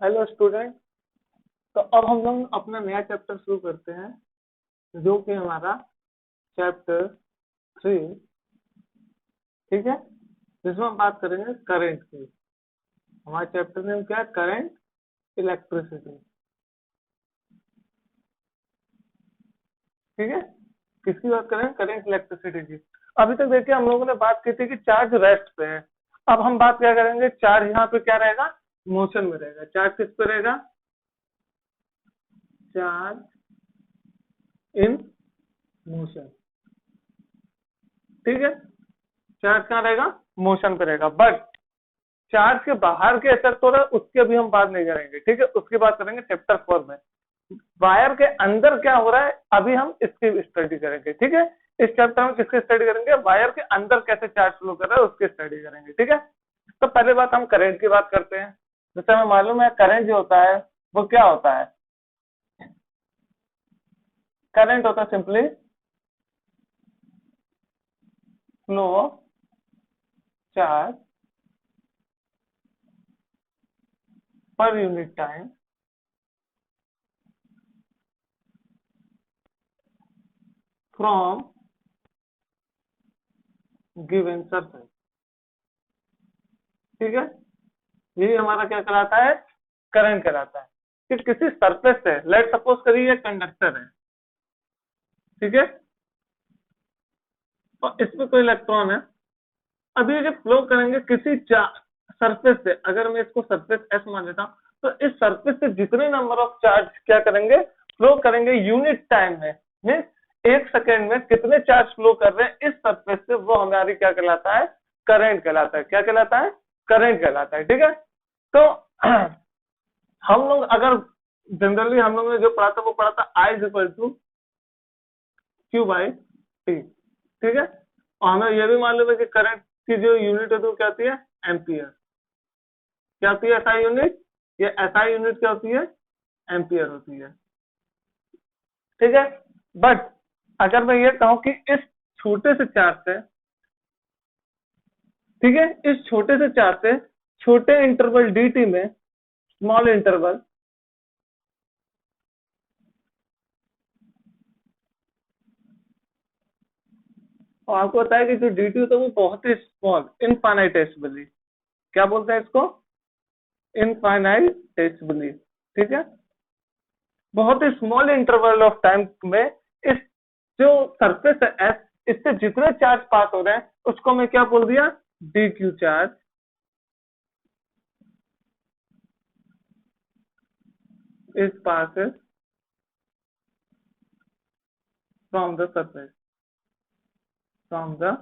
Hello student. तो अब हम लोग अपना नया चैप्टर शुरू करते हैं, जो कि हमारा चैप्टर 3। ठीक है, जिसमें हम बात करेंगे करंट की। हमारा चैप्टर नेम क्या है? Current, electricity. ठीक है, किसकी बात करें? करंट इलेक्ट्रिसिटी की। अभी तक देखिए हम लोगों ने बात की थी कि चार्ज रेस्ट पे है। अब हम बात क्या करेंगे? चार्ज यहाँ पे क्या रहेगा? मोशन में रहेगा। चार्ज किस पे रहेगा? Charge in motion. ठीक है, चार्ज कहाँ रहेगा? मोशन पे रहेगा। बट चार्ज के बाहर के इफेक्ट हो रहा है, उसकी अभी हम बात नहीं करेंगे। ठीक है, उसकी बात करेंगे चैप्टर 4 में। वायर के अंदर क्या हो रहा है, अभी हम इसकी स्टडी करेंगे। ठीक है, इस चैप्टर में किसकी स्टडी करेंगे? वायर के अंदर कैसे चार्ज फ्लो कर रहा है उसकी स्टडी करेंगे। ठीक है, तो पहले बात हम करंट की बात करते हैं। जैसे हमें मालूम है करंट जो होता है वो क्या होता है? करंट होता है simply flow of charge per unit time from given surface. ठीक है, यही हमारा क्या कहलाता है? करंट कहलाता है। कि किसी सरफेस से, लेट सपोज करिए कंडक्टर है। ठीक है, और इसमें कोई इलेक्ट्रॉन है। अभी ये जब फ्लो करेंगे किसी सरफेस से, अगर मैं इसको सरफेस एस मान लेता हूं, तो इस सरफेस से जितने नंबर ऑफ चार्ज क्या करेंगे? फ्लो करेंगे यूनिट टाइम में। मीन्स एक सेकेंड में कितने चार्ज फ्लो कर रहे हैं इस सरफेस से, वो हमारी क्या कहलाता है? करंट कहलाता है। क्या कहलाता है? करंट कहलाता है। ठीक है, तो हम लोग अगर जनरली हम लोग ने जो पढ़ा था वो पढ़ा था I is equal to q by t. ठीक है, और हमें यह भी मालूम है कि करंट की जो यूनिट होती है वो क्या होती है? एम्पियर। क्या होती है एसआई यूनिट? ये एसआई यूनिट क्या होती है? एम्पियर होती है। ठीक है, बट अगर मैं ये कहूं कि इस छोटे से चार्ज से, ठीक है, इस छोटे से चार्ज से छोटे इंटरवल dt में, स्मॉल इंटरवल, और आपको बताया कि जो dt होता है वो बहुत ही स्मॉल, इनफाइनाइटेसिमली, क्या बोलते हैं इसको? इनफाइनाइटेसिमली। ठीक है, बहुत ही स्मॉल इंटरवल ऑफ टाइम में इस जो सरफेस है एस, इससे जितने चार्ज पास हो रहे हैं उसको मैं क्या बोल दिया? D Q charge is passes from the surface, from the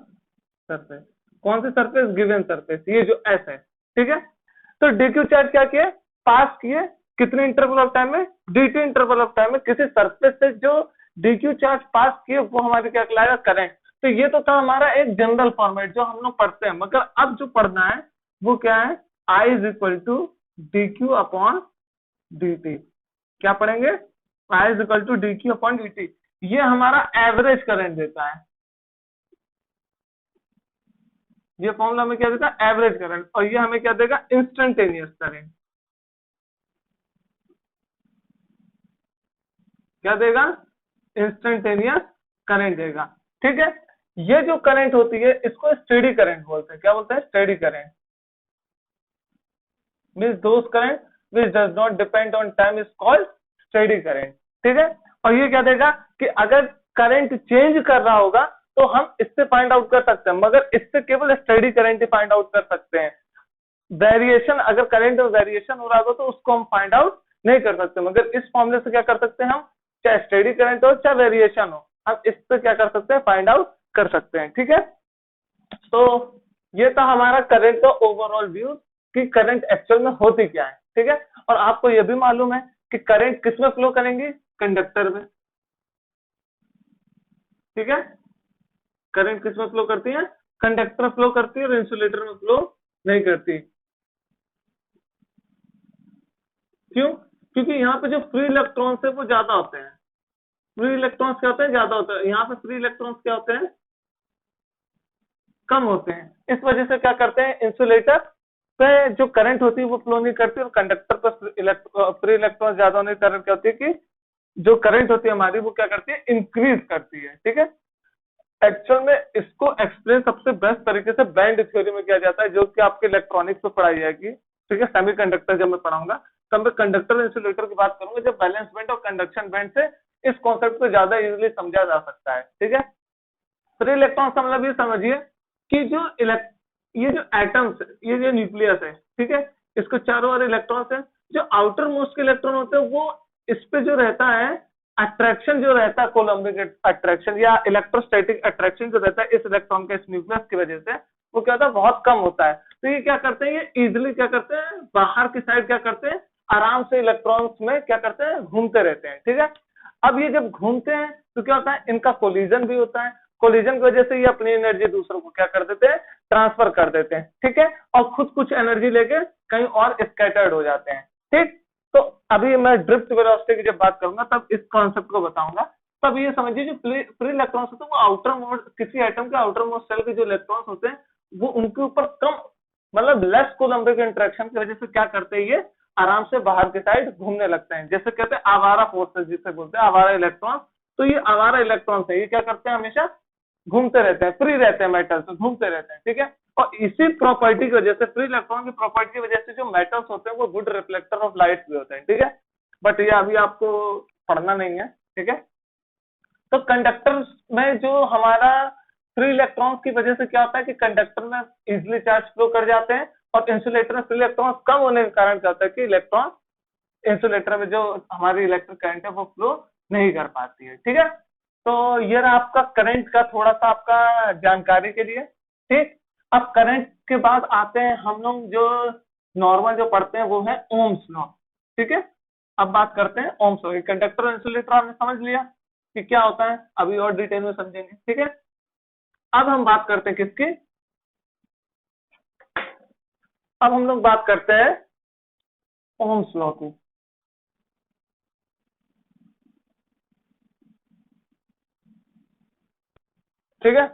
surface. कौन सी सरफेस? गिवन सरफेस, ये जो एस है। ठीक है, तो डी क्यू चार्ज क्या किए? पास किए। कितने इंटरवल ऑफ टाइम में? D T interval of time में किसी सरफेस से जो डी क्यू चार्ज पास किए वो हमारे क्या कहलाएगा? करंट। तो ये तो था हमारा एक जनरल फॉर्मेट जो हम लोग पढ़ते हैं, मगर अब जो पढ़ना है वो क्या है? I is equal to d q upon d t. क्या पढ़ेंगे? I is equal to d q upon d t. ये हमारा एवरेज करंट देता है। ये फॉर्मूला हमें क्या देता है? Average current. और ये हमें क्या देगा? Instantaneous current. क्या देगा? इंस्टेंटेनियस करंट देगा। ठीक है, ये जो करंट होती है इसको स्टेडी करंट बोलते हैं। क्या बोलते हैं? Steady current. Means those current which does not depend on time is called steady current. ठीक है, और ये क्या देगा कि अगर करंट चेंज कर रहा होगा तो हम इससे फाइंड आउट कर सकते हैं, मगर इससे केवल स्टेडी करंट ही फाइंड आउट कर सकते हैं। वेरिएशन, अगर करंट में वेरिएशन हो रहा हो तो उसको हम फाइंड आउट नहीं कर सकते, मगर इस फॉर्मूले से क्या कर सकते हैं हम? चाहे स्टेडी करंट हो चाहे वेरिएशन हो, हम इससे क्या कर सकते हैं? फाइंड आउट कर सकते हैं। ठीक है, तो ये था हमारा करंट का ओवरऑल व्यू कि करंट एक्चुअल में होती क्या है। ठीक है, और आपको यह भी मालूम है कि करंट किस में फ्लो करेंगे? कंडक्टर में। ठीक है, करंट किस में फ्लो करती है? कंडक्टर फ्लो करती है, और इंसुलेटर में फ्लो नहीं करती। क्यों? क्योंकि यहाँ पे जो फ्री इलेक्ट्रॉन्स है वो ज्यादा होते हैं। फ्री इलेक्ट्रॉन्स क्या होते हैं? ज्यादा होते हैं। यहाँ पे फ्री इलेक्ट्रॉन्स क्या होते हैं? कम होते हैं। इस वजह से क्या करते हैं इंसुलेटर? पे जो करंट होती है वो फ्लो नहीं करती, और कंडक्टर पर फ्री इलेक्ट्रॉन ज्यादा होने के कारण क्या होती है कि जो करंट होती है हमारी वो क्या करती है, इंक्रीज करती है। ठीक है, एक्चुअल में इसको एक्सप्लेन सबसे बेस्ट तरीके से बैंड थ्योरी में किया जाता है, जो कि आपके इलेक्ट्रॉनिक्स में पढ़ाई जाएगी। ठीक है, सेमीकंडक्टर जब मैं पढ़ाऊंगा तब मैं कंडक्टर इंसुलेटर की बात करूंगा, जब बैलेंस बैंड और कंडक्शन बैंड से इस कॉन्सेप्ट को ज्यादा इजीली समझा जा सकता है। ठीक है, फ्री इलेक्ट्रॉन का मतलब ये समझिए कि ये जो एटम्स, ये जो न्यूक्लियस है, ठीक है, इसको चारों ओर इलेक्ट्रॉन्स है। जो आउटर मोस्ट के इलेक्ट्रॉन होते हैं वो इस पे जो रहता है अट्रैक्शन, जो रहता है कोलम्बिक अट्रैक्शन या इलेक्ट्रोस्टैटिक अट्रैक्शन जो रहता है इस इलेक्ट्रॉन के इस न्यूक्लियस की वजह से, वो क्या होता है, बहुत कम होता है। तो ये क्या करते हैं, ये इजिली क्या करते हैं, बाहर की साइड क्या करते हैं, आराम से इलेक्ट्रॉन्स में क्या करते हैं, घूमते रहते हैं। ठीक है, अब ये जब घूमते हैं तो क्या होता है, इनका कोलिजन भी होता है। कोलिजन की वजह से ये अपनी एनर्जी दूसरों को क्या कर देते हैं, ट्रांसफर कर देते हैं। ठीक है, और खुद कुछ एनर्जी लेके कहीं और स्कैटर्ड हो जाते हैं। ठीक, तो अभी मैं ड्रिफ्ट वेलोसिटी की जब बात करूंगा तब इस कॉन्सेप्ट को बताऊंगा। तब ये समझिए जो फ्री इलेक्ट्रॉन्स होते हैं वो आउटर मोस्ट, किसी एटम के आउटर मोस्ट सेल के जो इलेक्ट्रॉन्स होते हैं वो उनके ऊपर कम, मतलब लेस कोलम्बिक इंटरेक्शन की वजह से क्या करते हैं, ये आराम से बाहर की साइड घूमने लगते हैं। जैसे कहते हैं आवारा फोर्सेस, जिसे बोलते हैं आवारा इलेक्ट्रॉन। तो ये आवारा इलेक्ट्रॉन है, ये क्या करते हैं, हमेशा घूमते रहते हैं, फ्री रहते हैं, मेटल से घूमते रहते हैं। ठीक है, और इसी प्रॉपर्टी की वजह से, फ्री इलेक्ट्रॉन की प्रॉपर्टी की वजह से जो मेटल्स होते हैं वो गुड रिफ्लेक्टर ऑफ लाइट भी होते हैं। ठीक है, बट ये अभी आपको पढ़ना नहीं है। ठीक है, तो कंडक्टर में जो हमारा फ्री इलेक्ट्रॉन्स की वजह से क्या होता है कि कंडक्टर में इजिली चार्ज फ्लो कर जाते हैं, और इंसुलेटर में फ्री इलेक्ट्रॉन्स कम होने के कारण क्या होता है कि इलेक्ट्रॉन इंसुलेटर में जो हमारी इलेक्ट्रिक करंट है वो फ्लो नहीं कर पाती है। ठीक है, तो ये रहा आपका करंट का थोड़ा सा आपका जानकारी के लिए। ठीक, अब करंट के बाद आते हैं हम लोग जो नॉर्मल जो पढ़ते हैं वो है ओम्स लॉ। ठीक है, अब बात करते हैं ओम्स लॉ। कंडक्टर और इंसुलेटर आपने समझ लिया कि क्या होता है, अभी और डिटेल में समझेंगे। ठीक है, अब हम बात करते हैं किसकी, अब हम लोग बात करते हैं ओम्स लॉ की। ठीक है,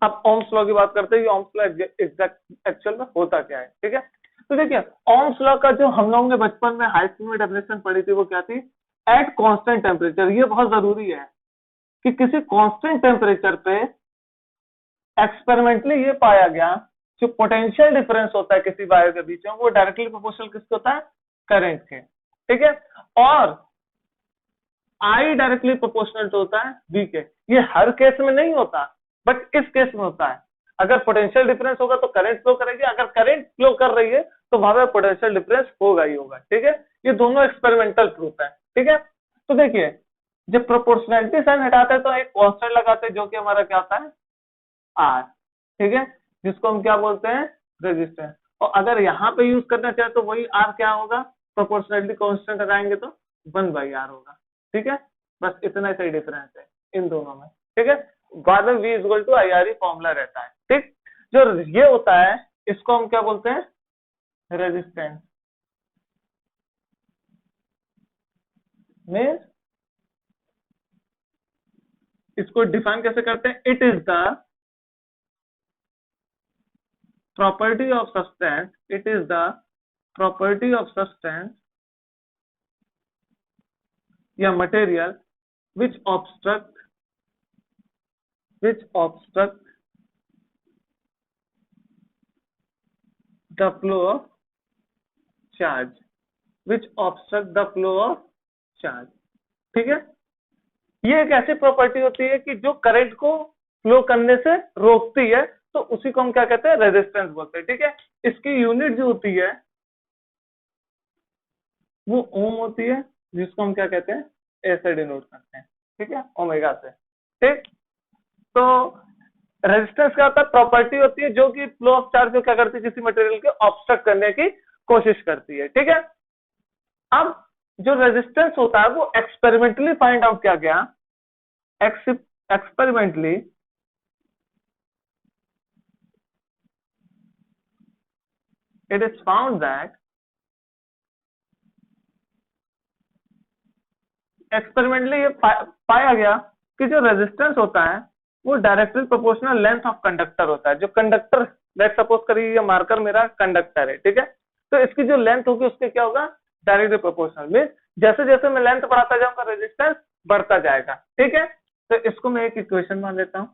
अब ओम्स लॉ की बात करते हैं कि ओम्स लॉ एग्जैक्ट एक्चुअल में होता क्या है। ठीक है, तो देखिए ओम्स लॉ का जो हम लोगों ने बचपन में हाई स्कूल में डेफिनेशन पढ़ी थी वो क्या थी, एट कांस्टेंट टेम्परेचर। ये बहुत जरूरी है कि किसी कांस्टेंट टेम्परेचर पे एक्सपेरिमेंटली ये पाया गया जो पोटेंशियल डिफरेंस होता है किसी वायर के बीच में वो डायरेक्टली प्रोपोर्शनल किसके होता है, करंट के। ठीक है, और आई डायरेक्टली प्रोपोर्शनल तो होता है बी के। ये हर केस में नहीं होता, बट इस केस में होता है। अगर पोटेंशियल डिफरेंस होगा तो करंट फ्लो करेगी, अगर करंट फ्लो कर रही है तो वहां पर पोटेंशियल डिफरेंस होगा ही होगा। ठीक है, ये दोनों एक्सपेरिमेंटल प्रूफ है। ठीक है, तो देखिए जब प्रोपोर्शनलिटी साइन हटाते हैं तो एक कांस्टेंट लगाते हैं जो कि हमारा क्या होता है, आर। ठीक है, जिसको हम क्या बोलते हैं, रेजिस्टेंस। और अगर यहाँ पे यूज करना चाहे तो वही आर क्या होगा, प्रोपोर्शनलिटी कांस्टेंट लगाएंगे तो 1/r होगा। ठीक है, बस इतना सही डिफरेंस है इन दोनों में। ठीक है, बाद में v equal to IRE formula रहता है। ठीक, जो ये होता है इसको हम क्या बोलते हैं, रेजिस्टेंस। मींस इसको डिफाइन कैसे करते हैं, it is the property of substance, it is the property of substance या material which obstruct the flow of charge, which obstruct the flow of charge। ठीक है, ये एक ऐसी प्रॉपर्टी होती है कि जो करंट को फ्लो करने से रोकती है, तो उसी को हम क्या कहते हैं, रेजिस्टेंस बोलते हैं। ठीक है, इसकी यूनिट जो होती है वो ओम होती है, जिसको हम क्या कहते हैं, ऐसे डिनोट करते हैं। ठीक है, ओमेगा से। ठीक, तो रेजिस्टेंस क्या होता है, प्रॉपर्टी होती है जो कि फ्लो ऑफ चार्ज को क्या करती है, किसी मटेरियल के ऑब्स्ट्रक्ट करने की कोशिश करती है। ठीक है, अब जो रेजिस्टेंस होता है वो एक्सपेरिमेंटली फाइंड आउट किया गया, experimentally it is found that experimentally ये पाया गया कि जो रेजिस्टेंस होता है वो directly proportional length of conductor होता है। जो कंडक्टर लेट्स सपोज करिए ये मार्कर मेरा कंडक्टर है, ठीक है। तो इसकी जो लेंथ होगी उसके क्या होगा, डायरेक्टली प्रोपोर्शनल, मीन जैसे जैसे मैं लेंथ बढ़ाता जाऊंगा रेजिस्टेंस बढ़ता जाएगा, ठीक है। तो इसको मैं एक इक्वेशन मान लेता हूं।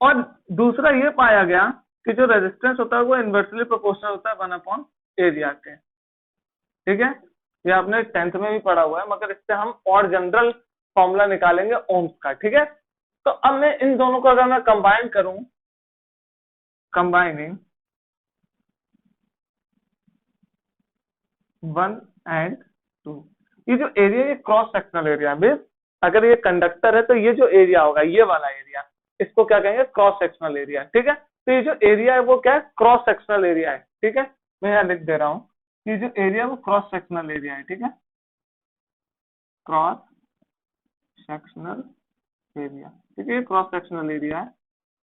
और दूसरा ये पाया गया कि जो रेजिस्टेंस होता है वो इन्वर्सली प्रोपोर्शनल होता है 1/एरिया के, ठीक है। ये आपने 10th में भी पढ़ा हुआ है, मगर इससे हम और जनरल फॉर्मूला निकालेंगे ओम्स का, ठीक है। तो अब मैं इन दोनों को अगर मैं कंबाइन करूं, कंबाइनिंग 1 and 2, ये जो एरिया ये क्रॉस सेक्शनल एरिया है, अगर ये कंडक्टर है तो ये जो एरिया होगा ये वाला एरिया, इसको क्या कहेंगे, क्रॉस सेक्शनल एरिया, ठीक है। तो ये जो एरिया है वो क्या है, क्रॉस सेक्शनल एरिया है, ठीक है। मैं यहाँ लिख दे रहा हूँ, ये जो एरिया है वो क्रॉस सेक्शनल एरिया है, ठीक है, क्रॉस सेक्शनल एरिया, ठीक है, क्रॉस सेक्शनल एरिया है,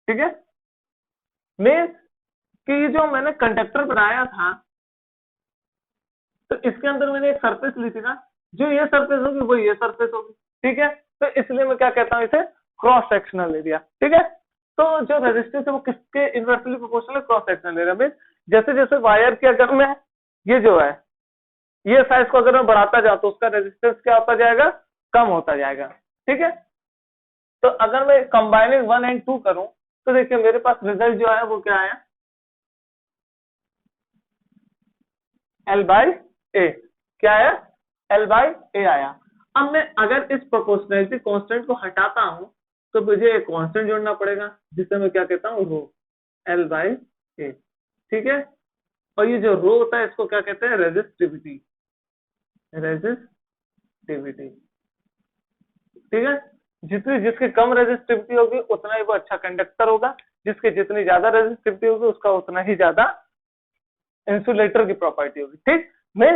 ठीक है। मीन्स कि ये जो मैंने कंडक्टर बनाया था तो इसके अंदर मैंने एक सरफेस ली थी ना, जो ये सरफेस होगी वो ये सरफेस होगी, ठीक है। तो इसलिए मैं क्या कहता हूँ इसे, क्रॉस सेक्शनल एरिया, ठीक है। तो जो रेजिस्टेंस है वो किसके इनवर्सली प्रोपोर्शनल है, क्रॉस सेक्शनल एरिया में। जैसे जैसे वायर की अगर मैं ये जो है ये साइज को अगर मैं बढ़ाता जाऊं तो उसका रेजिस्टेंस क्या होता जाएगा, कम होता जाएगा, ठीक है। तो अगर मैं कंबाइनिंग 1 and 2 करूं तो देखिए मेरे पास रिजल्ट जो है वो क्या आया, L/A, क्या है, L/A आया। अब मैं अगर इस प्रोपोर्शनैलिटी कांस्टेंट को हटाता हूं तो मुझे एक कांस्टेंट जोड़ना पड़ेगा जिसे मैं क्या कहता हूं, रो, L/A, ठीक है। और ये जो रो होता है इसको क्या कहते हैं, रेजिस्टिविटी, रेजिस्टिविटी, ठीक है। जितनी जिसकी कम रेजिस्टिविटी होगी उतना ही वो अच्छा कंडक्टर होगा, जिसकी जितनी ज्यादा रेजिस्टिविटी होगी उसका उतना ही ज्यादा इंसुलेटर की प्रॉपर्टी होगी, ठीक। मैं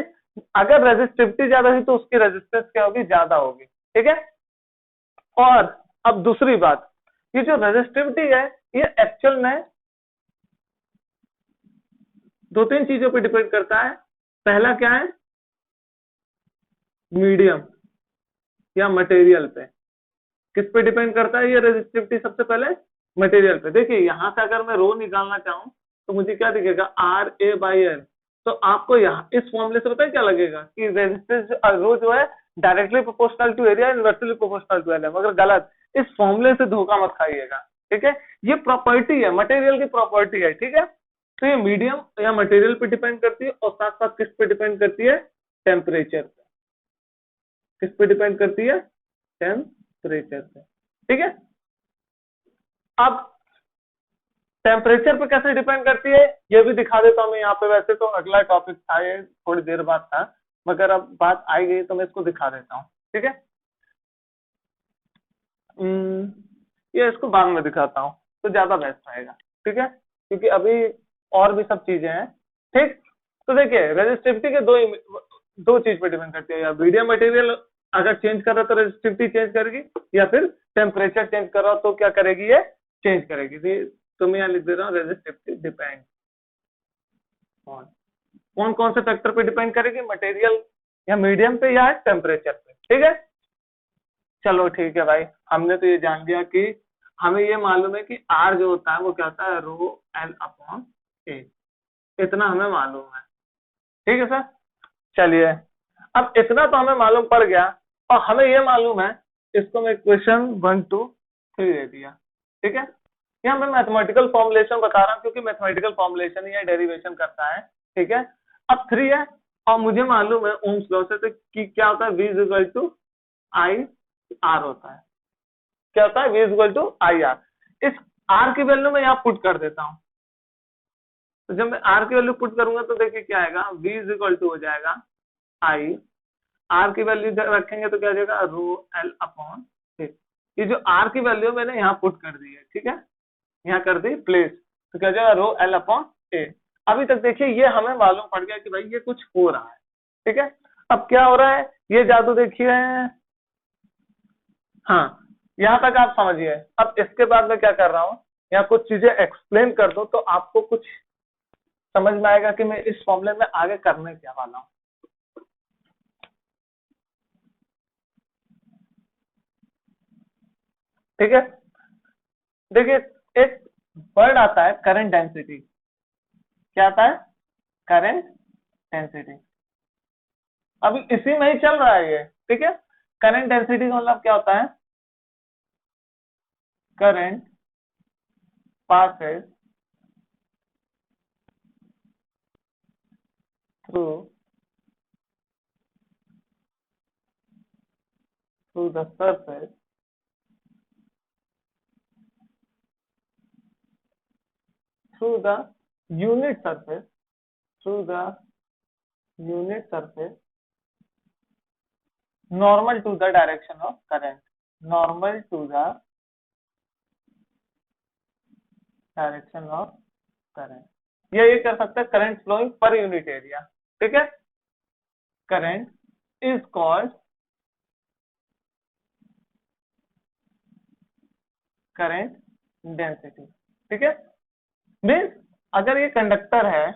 अगर रेजिस्टिविटी ज्यादा है तो उसकी रेजिस्टेंस क्या होगी, ज्यादा होगी, ठीक है। और अब दूसरी बात, ये जो रेजिस्टिविटी है ये एक्चुअल में दो तीन चीजों पे डिपेंड करता है। पहला क्या है, मीडियम या मटेरियल पे। किस पे डिपेंड करता है ये रेजिस्टिविटी, सबसे पहले मटेरियल पे। देखिए यहां से अगर मैं रो निकालना चाहूं तो मुझे क्या दिखेगा, RA/L। तो आपको यहाँ इस फॉर्मूले से पता है क्या लगेगा कि रेजिस्टेंस रो जो है directly proportional to area, inversely proportional to area, मगर गलत। इस फॉर्मूले से धोखा मत खाइएगा, ठीक है। ये प्रॉपर्टी है, मटेरियल की प्रॉपर्टी है, ठीक है। तो ये मीडियम या मटेरियल पे डिपेंड करती है और साथ साथ किस पे डिपेंड करती है, टेम्परेचर पे। किस पे डिपेंड करती है, टेम्परेचर पे, ठीक है। अब टेम्परेचर पे कैसे डिपेंड करती है ये भी दिखा देता हूं मैं यहाँ पे। वैसे तो अगला टॉपिक था, ये थोड़ी देर बाद था, मगर अब बात आई गई तो मैं इसको दिखा देता हूँ, ठीक है। ये इसको बाद में दिखाता हूँ तो ज्यादा बेस्ट रहेगा, ठीक है, क्योंकि अभी और भी सब चीजें हैं, ठीक। तो देखिए रेजिस्टिविटी के दो चीज पे डिपेंड करती है, या मीडियम मटेरियल अगर चेंज कर रहा तो रेजिस्टिविटी चेंज करेगी, या फिर टेम्परेचर चेंज कर रहा तो क्या करेगी, ये चेंज करेगी। तो मैं यहाँ लिख दे रहा हूँ रेजिस्टिविटी डिपेंड ऑन, कौन कौन से फैक्टर पे डिपेंड करेगी, मटेरियल या मीडियम पे या टेम्परेचर पे, ठीक है। चलो ठीक है भाई, हमने तो ये जान लिया कि हमें ये मालूम है कि R जो होता है वो क्या होता है, ρL/A, इतना हमें मालूम है, ठीक है सर। चलिए अब इतना तो हमें मालूम पड़ गया और हमें ये मालूम है, इसको मैं क्वेश्चन 1 2 3 दे दिया, ठीक है। यहाँ मैं मैथमेटिकल फॉर्मुलेशन बता रहा हूँ क्योंकि मैथमेटिकल फॉर्मुलेशन या डेरिवेशन करता है, ठीक है। अब 3 है और मुझे मालूम है ओम्स लॉ से तो कि क्या होता है, V=I/R होता है। क्या होता है, V=I/R। इस R की वैल्यू मैं यहाँ पुट कर देता हूँ। तो जब मैं R की वैल्यू पुट करूंगा तो देखिए क्या आएगा, V= हो जाएगा I, R की वैल्यू रखेंगे तो क्या हो जाएगा, ρL/A। ये जो R की वैल्यू मैंने यहाँ पुट कर दी है, ठीक है, यहाँ कर दी प्लेस, तो क्या हो जाएगा ρL/A। अभी तक देखिए ये हमें मालूम पड़ गया कि भाई ये कुछ हो रहा है, ठीक है। अब क्या हो रहा है, ये जादू देखिए, हाँ यहाँ तक आप समझिए। अब इसके बाद मैं क्या कर रहा हूँ, यहाँ कुछ चीजें एक्सप्लेन कर दो तो आपको कुछ समझ में आएगा कि मैं इस फॉर्मूले में आगे करने क्या वाला हूँ, ठीक है। देखिए एक वर्ड आता है करंट डेंसिटी। क्या आता है? Current density. अभी इसी में ही चल रहा है ये, ठीक है। करंट डेंसिटी का मतलब क्या होता है? Current passes through the surface through the unit surface through the unit surface normal to the direction of current, normal to the direction of current। ये कर सकते हैं current flowing per unit area, ठीक है। Current is called current density, ठीक है। Means अगर ये कंडक्टर है,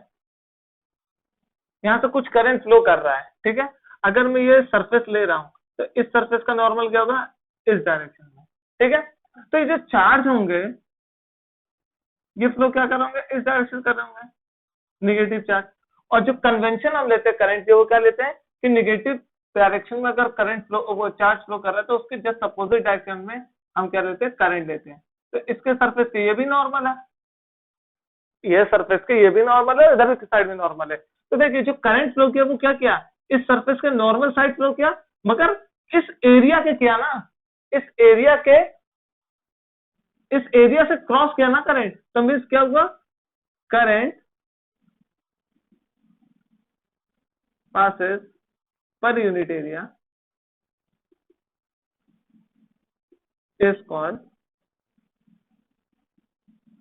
यहाँ से कुछ करंट फ्लो कर रहा है, ठीक है। अगर मैं ये सरफेस ले रहा हूं तो इस सरफेस का नॉर्मल क्या होगा? इस डायरेक्शन में, ठीक है। तो ये जो चार्ज होंगे ये फ्लो क्या करेंगे? इस डायरेक्शन कर होंगे, निगेटिव चार्ज। और जो कन्वेंशन हम लेते हैं करंट के, वो क्या लेते हैं कि निगेटिव डायरेक्शन में अगर करंट फ्लो, वो चार्ज फ्लो कर रहा है, तो उसके जस्ट अपोजिट डायरेक्शन में हम क्या लेते हैं? करंट लेते हैं। तो इसके सरफेस के ये भी नॉर्मल है, ये सरफेस के ये भी नॉर्मल है, इधर की साइड में नॉर्मल है। तो देखिए जो करंट फ्लो किया वो क्या किया? इस सरफेस के नॉर्मल साइड फ्लो किया, मगर इस एरिया के किया ना, इस एरिया के, इस एरिया से क्रॉस किया ना करंट, तो मीन्स क्या हुआ? Current passes per unit area is called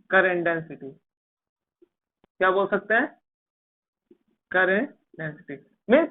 current density। क्या बोल सकते हैं? करंट डेंसिटी मीन्स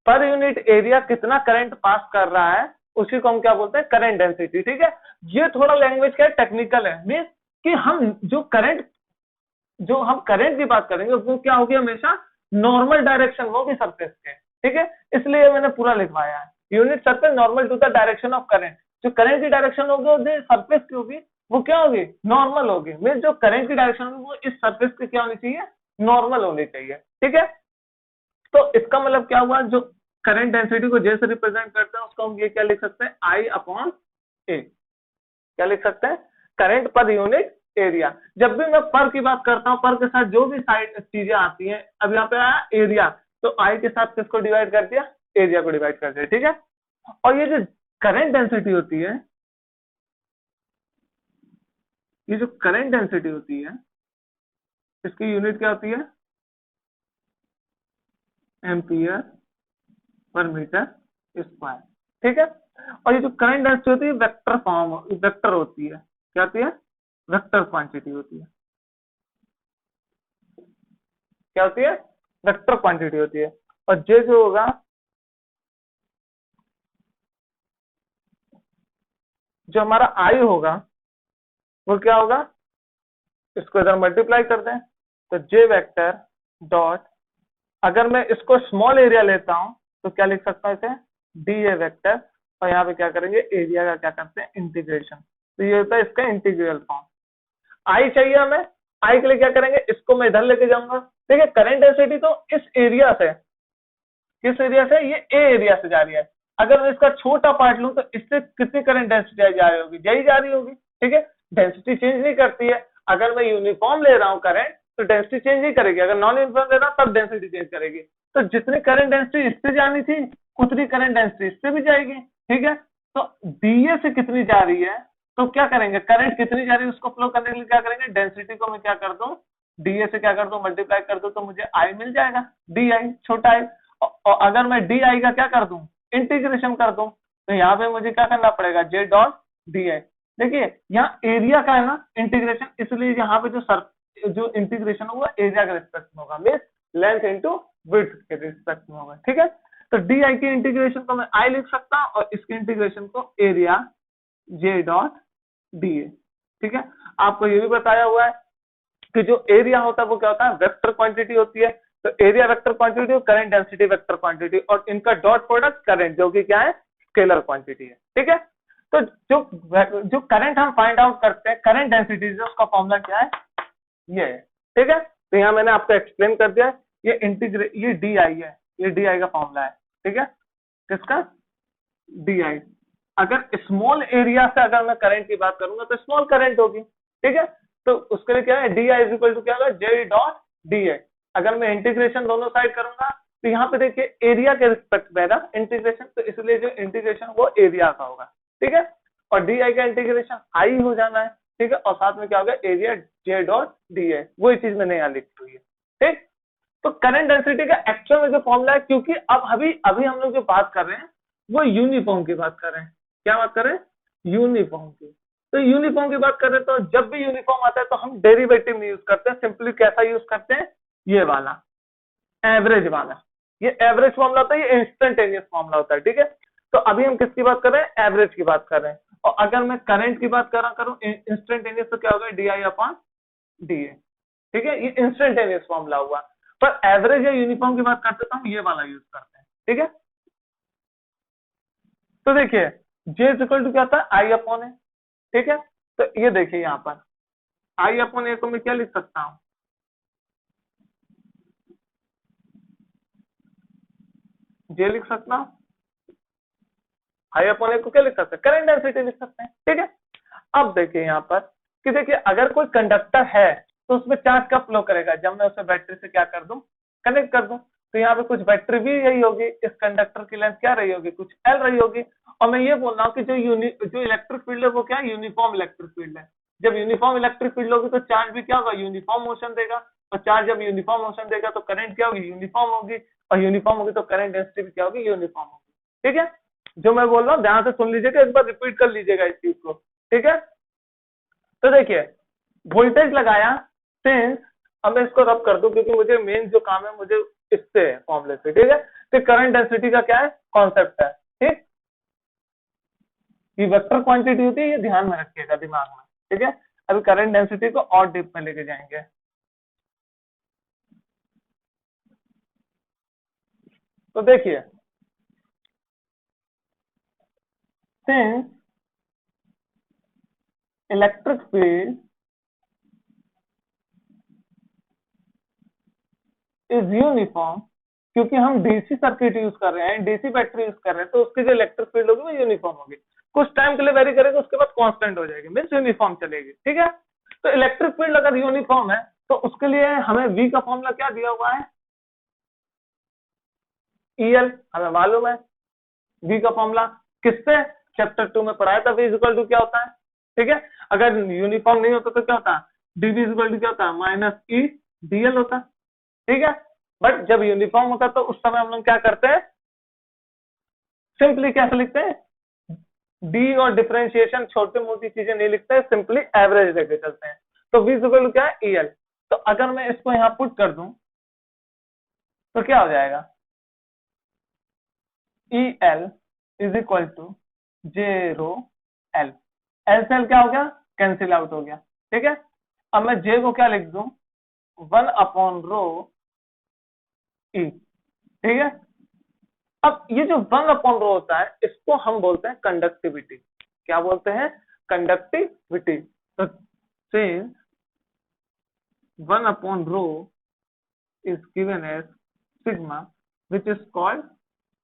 पर यूनिट एरिया कितना करंट पास कर रहा है, उसी को हम क्या बोलते हैं? करंट डेंसिटी, ठीक है। ये थोड़ा लैंग्वेज क्या है? टेक्निकल है। मीन्स कि हम जो हम करंट की बात करेंगे वो क्या होगी? हमेशा नॉर्मल डायरेक्शन होगी सरफेस के, ठीक है। इसलिए मैंने पूरा लिखवाया है, unit surface normal to the direction of current. जो करंट की डायरेक्शन होगी सरफेस की होगी, वो क्या होगी? नॉर्मल होगी। मीन्स जो करंट की डायरेक्शन होगी वो इस सरफेस की क्या होनी चाहिए? नॉर्मल होनी चाहिए, ठीक है। तो इसका मतलब क्या हुआ? जो करंट डेंसिटी को जैसे रिप्रेजेंट करते हैं उसको हम ये क्या लिख सकते हैं? आई अपॉन ए। क्या लिख सकते हैं? करंट पर यूनिट एरिया। जब भी मैं पर की बात करता हूं, पर के साथ जो भी साइड चीजें आती हैं, अब यहाँ पे आया एरिया, तो आई के साथ किसको डिवाइड कर दिया? एरिया को डिवाइड कर दिया, ठीक है। और ये जो करंट डेंसिटी होती है, ये जो करंट डेंसिटी होती है, इसकी यूनिट क्या होती है? एम्पियर पर मीटर स्क्वायर, ठीक है। और ये जो करंट डेंसिटी होती है वेक्टर फॉर्म, वेक्टर होती है। क्या होती है? वेक्टर क्वांटिटी होती है। क्या होती है? वेक्टर क्वांटिटी होती है। और जे जो होगा, जो हमारा आई होगा वो क्या होगा? इसको इधर मल्टीप्लाई कर दें तो जे वेक्टर डॉट, अगर मैं इसको स्मॉल एरिया लेता हूं तो क्या लिख सकता हूं? इसे डी ए वेक्टर। और यहाँ पे क्या करेंगे? एरिया का क्या करते हैं? इंटीग्रेशन। तो ये होता है इसका इंटीग्रल फॉर्म। आई चाहिए हमें, आई के लिए क्या करेंगे? इसको मैं इधर लेके जाऊंगा। देखिए करंट डेंसिटी तो इस एरिया से, किस एरिया से? ये ए एरिया से जा रही है। अगर मैं इसका छोटा पार्ट लूं तो इससे कितनी करंट डेंसिटी जा रही होगी? यही जा रही होगी, ठीक है। डेंसिटी चेंज नहीं करती है। अगर मैं यूनिफॉर्म ले रहा हूँ करंट तो डेंसिटी चेंज नहीं करेगी, अगर नॉन यूनिफॉर्म ले रहा हूं तब डेंसिटी चेंज करेगी। तो जितनी करंट डेंसिटी इससे जानी थी उतनी करंट डेंसिटी इससे भी जाएगी, ठीक है। तो डीए से कितनी जा रही है, तो क्या करेंगे? करंट कितनी जा रही है उसको फ्लो करने के लिए क्या करेंगे? डेंसिटी को मैं क्या कर दूं? डीए से क्या कर दूं? मल्टीप्लाई कर दूं, तो मुझे आई मिल जाएगा, डी आई, छोटा आई। और अगर मैं डी आई का क्या कर दूं? इंटीग्रेशन कर दूं, तो यहाँ पे मुझे क्या करना पड़ेगा? J dot D I. देखिए यहाँ एरिया का है ना इंटीग्रेशन, इसलिए यहाँ पे जो इंटीग्रेशन होगा एरिया के रिस्पेक्ट में होगा, मीन्स लेंथ इंटू विड्थ के रिस्पेक्ट में होगा, ठीक है। तो डी आई की इंटीग्रेशन को मैं आई लिख सकता हूँ और इसकी इंटीग्रेशन को area J dot D A, ठीक है। आपको ये भी बताया हुआ है कि जो एरिया होता है वो क्या होता है? वेक्टर क्वांटिटी होती है। तो एरिया वेक्टर क्वांटिटी और करंट डेंसिटी वेक्टर क्वांटिटी, और इनका डॉट प्रोडक्ट करंट, जो कि क्या है? स्केलर क्वांटिटी है, ठीक है। तो जो करंट हम फाइंड आउट करते हैं, करंट डेंसिटी, उसका फॉर्मूला क्या है? ये है, ठीक है। तो यहाँ मैंने आपको एक्सप्लेन कर दिया है, ये डी आई है, ये डी आई का फॉर्मूला है, ठीक है। किसका? D I. अगर स्मॉल एरिया से अगर मैं करंट की बात करूंगा तो स्मॉल करंट होगी, ठीक है। तो उसके लिए क्या है, D I is equal to क्या होगा, जे डॉट डी आई। अगर मैं इंटीग्रेशन दोनों साइड करूंगा तो यहाँ पे देखिए एरिया के रिस्पेक्ट में ना इंटीग्रेशन, तो इसलिए जो इंटीग्रेशन वो एरिया का होगा, ठीक है। और डी आई का इंटीग्रेशन आई हो जाना है, ठीक है। और साथ में क्या होगा, area J dot D I, वही चीज मैंने यहाँ लिखी हुई है, ठीक। तो करंट डेंसिटी का एक्चुअल में जो फॉर्मूला है, क्योंकि अब अभी अभी हम लोग जो बात कर रहे हैं वो यूनिफॉर्म की बात कर रहे हैं। क्या बात कर रहे हैं? यूनिफॉर्म की। तो यूनिफॉर्म की बात कर रहे हैं, तो जब भी यूनिफॉर्म आता है तो हम डेरिवेटिव नहीं यूज करते हैं, सिंपली कैसा यूज करते हैं, ये वाला एवरेज वाला। ये एवरेज फॉर्मूला होता है, ये इंस्टेंटेनियस फॉर्मूला होता है, ठीक है। तो अभी हम किसकी बात कर रहे हैं, एवरेज की बात कर रहे हैं। और अगर मैं करंट की बात करूं इंस्टेंटेनियस, तो क्या होगा, D I upon D A, ठीक है। ये इंस्टेंटेनियस फॉर्मूला हुआ। पर एवरेज या यूनिफॉर्म की बात करते तो हम ये वाला यूज करते हैं, ठीक है। तो देखिए जे इज इक्वल टू क्या था, आई अपॉन ए, ठीक है। तो ये देखिए यहाँ पर आई अपॉन ए को मैं क्या लिख सकता हूँ, जे लिख सकता हूँ। आई अपॉन ए को क्या लिख सकते हैं, करंट डेंसिटी लिख सकते हैं, ठीक है। अब देखिए यहाँ पर कि देखिए अगर कोई कंडक्टर है तो उसमें चार्ज कब फ्लो करेगा, जब मैं उसे बैटरी से क्या कर दूं, कनेक्ट कर दूं। तो यहाँ पे कुछ बैटरी भी यही होगी, इस कंडक्टर की लेंथ क्या रही होगी, कुछ एल रही होगी। और मैं ये बोल रहा हूँ कि जो इलेक्ट्रिक फील्ड है वो क्या है, यूनिफॉर्म इलेक्ट्रिक फील्ड है। जब यूनिफॉर्म इलेक्ट्रिक फील्ड होगी तो चार्ज भी क्या होगा, यूनिफॉर्म मोशन देगा। और चार्ज जब यूनिफॉर्म मोशन देगा तो करंट क्या होगी, यूनिफॉर्म होगी। और यूनिफॉर्म होगी तो करंट डेंसिटी भी क्या होगी, यूनिफॉर्म होगी, ठीक है। जो मैं बोल रहा हूँ ध्यान से सुन लीजिएगा, एक बार रिपीट कर लीजिएगा इस चीज को, ठीक है। तो देखिए वोल्टेज लगाया सिंस, अब मैं इसको रब कर दूं क्योंकि मुझे मेन जो काम है मुझे इससे है, फॉर्मूले से, ठीक है। तो करंट डेंसिटी का क्या है, कॉन्सेप्ट है, ठीक। ये वेक्टर क्वांटिटी होती है, ये ध्यान में रखिएगा दिमाग में, ठीक है। अभी करंट डेंसिटी को और डीप में लेके जाएंगे। तो देखिए since electric field is uniform, क्योंकि हम डीसी सर्किट यूज कर रहे हैं, डीसी बैटरी यूज कर रहे हैं, तो उसकी जो इलेक्ट्रिक फील्ड होगी वो यूनिफॉर्म होगी। कुछ टाइम के लिए वेरी करेगा, उसके बाद कांस्टेंट हो जाएगी, मींस यूनिफॉर्म चलेगी, ठीक है। तो इलेक्ट्रिक फील्ड अगर यूनिफॉर्म है तो उसके लिए हमें वी का फॉर्मूला क्या दिया हुआ है, ईएल हमें मालूम है। वी का फॉर्मूला किससे, चैप्टर 2 में पढ़ाया था, वी इज इक्वल टू क्या होता है, ठीक है। अगर यूनिफॉर्म नहीं होता तो क्या होता, डीवी इज इक्वल टू क्या होता, माइनस ई डीएल होता, ठीक है। बट जब यूनिफॉर्म होता तो उस समय हम लोग क्या करते हैं, सिंपली कैसे लिखते हैं, डी और डिफरेंशिएशन छोटी मोटी चीजें नहीं लिखते हैं, सिंपली एवरेज लेके चलते हैं। तो वी इज इक्वल टू क्या है, ईएल। तो अगर मैं इसको यहाँ पुट कर दूं तो क्या हो जाएगा, E L is equal to J rho L. L से एल क्या हो गया, कैंसिल आउट हो गया, ठीक है। अब मैं जे को क्या लिख दूं, 1/रो ई, ठीक है। अब ये जो 1/रो होता है इसको हम बोलते हैं कंडक्टिविटी। क्या बोलते हैं, कंडक्टिविटी। तो since 1/रो is given as sigma which is called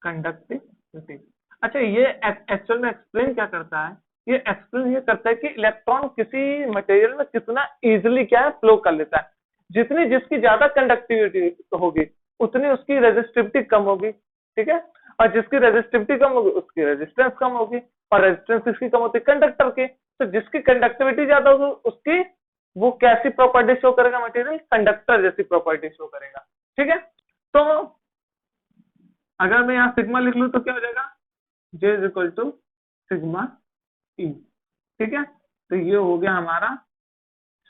conductivity। अच्छा ये एक्चुअल में एक्सप्लेन क्या करता है, ये एक्सप्लेन ये करता है कि इलेक्ट्रॉन किसी मटेरियल में कितना इजीली क्या है, फ्लो कर लेता है। जितनी जिसकी ज्यादा कंडक्टिविटी होगी उतनी उसकी रेजिस्टिविटी कम होगी, ठीक है। और जिसकी रेजिस्टिविटी कम होगी उसकी रेजिस्टेंस कम होगी। और रेजिस्टेंस किसकी कम होती है, कंडक्टर की। तो जिसकी कंडक्टिविटी ज्यादा होगी उसकी वो कैसी प्रॉपर्टी शो करेगा, मटेरियल कंडक्टर जैसी प्रॉपर्टी शो करेगा, ठीक है। तो अगर मैं यहाँ सिग्मा लिख लूं तो क्या हो जाएगा, J is equal to sigma E, ठीक है। तो ये हो गया हमारा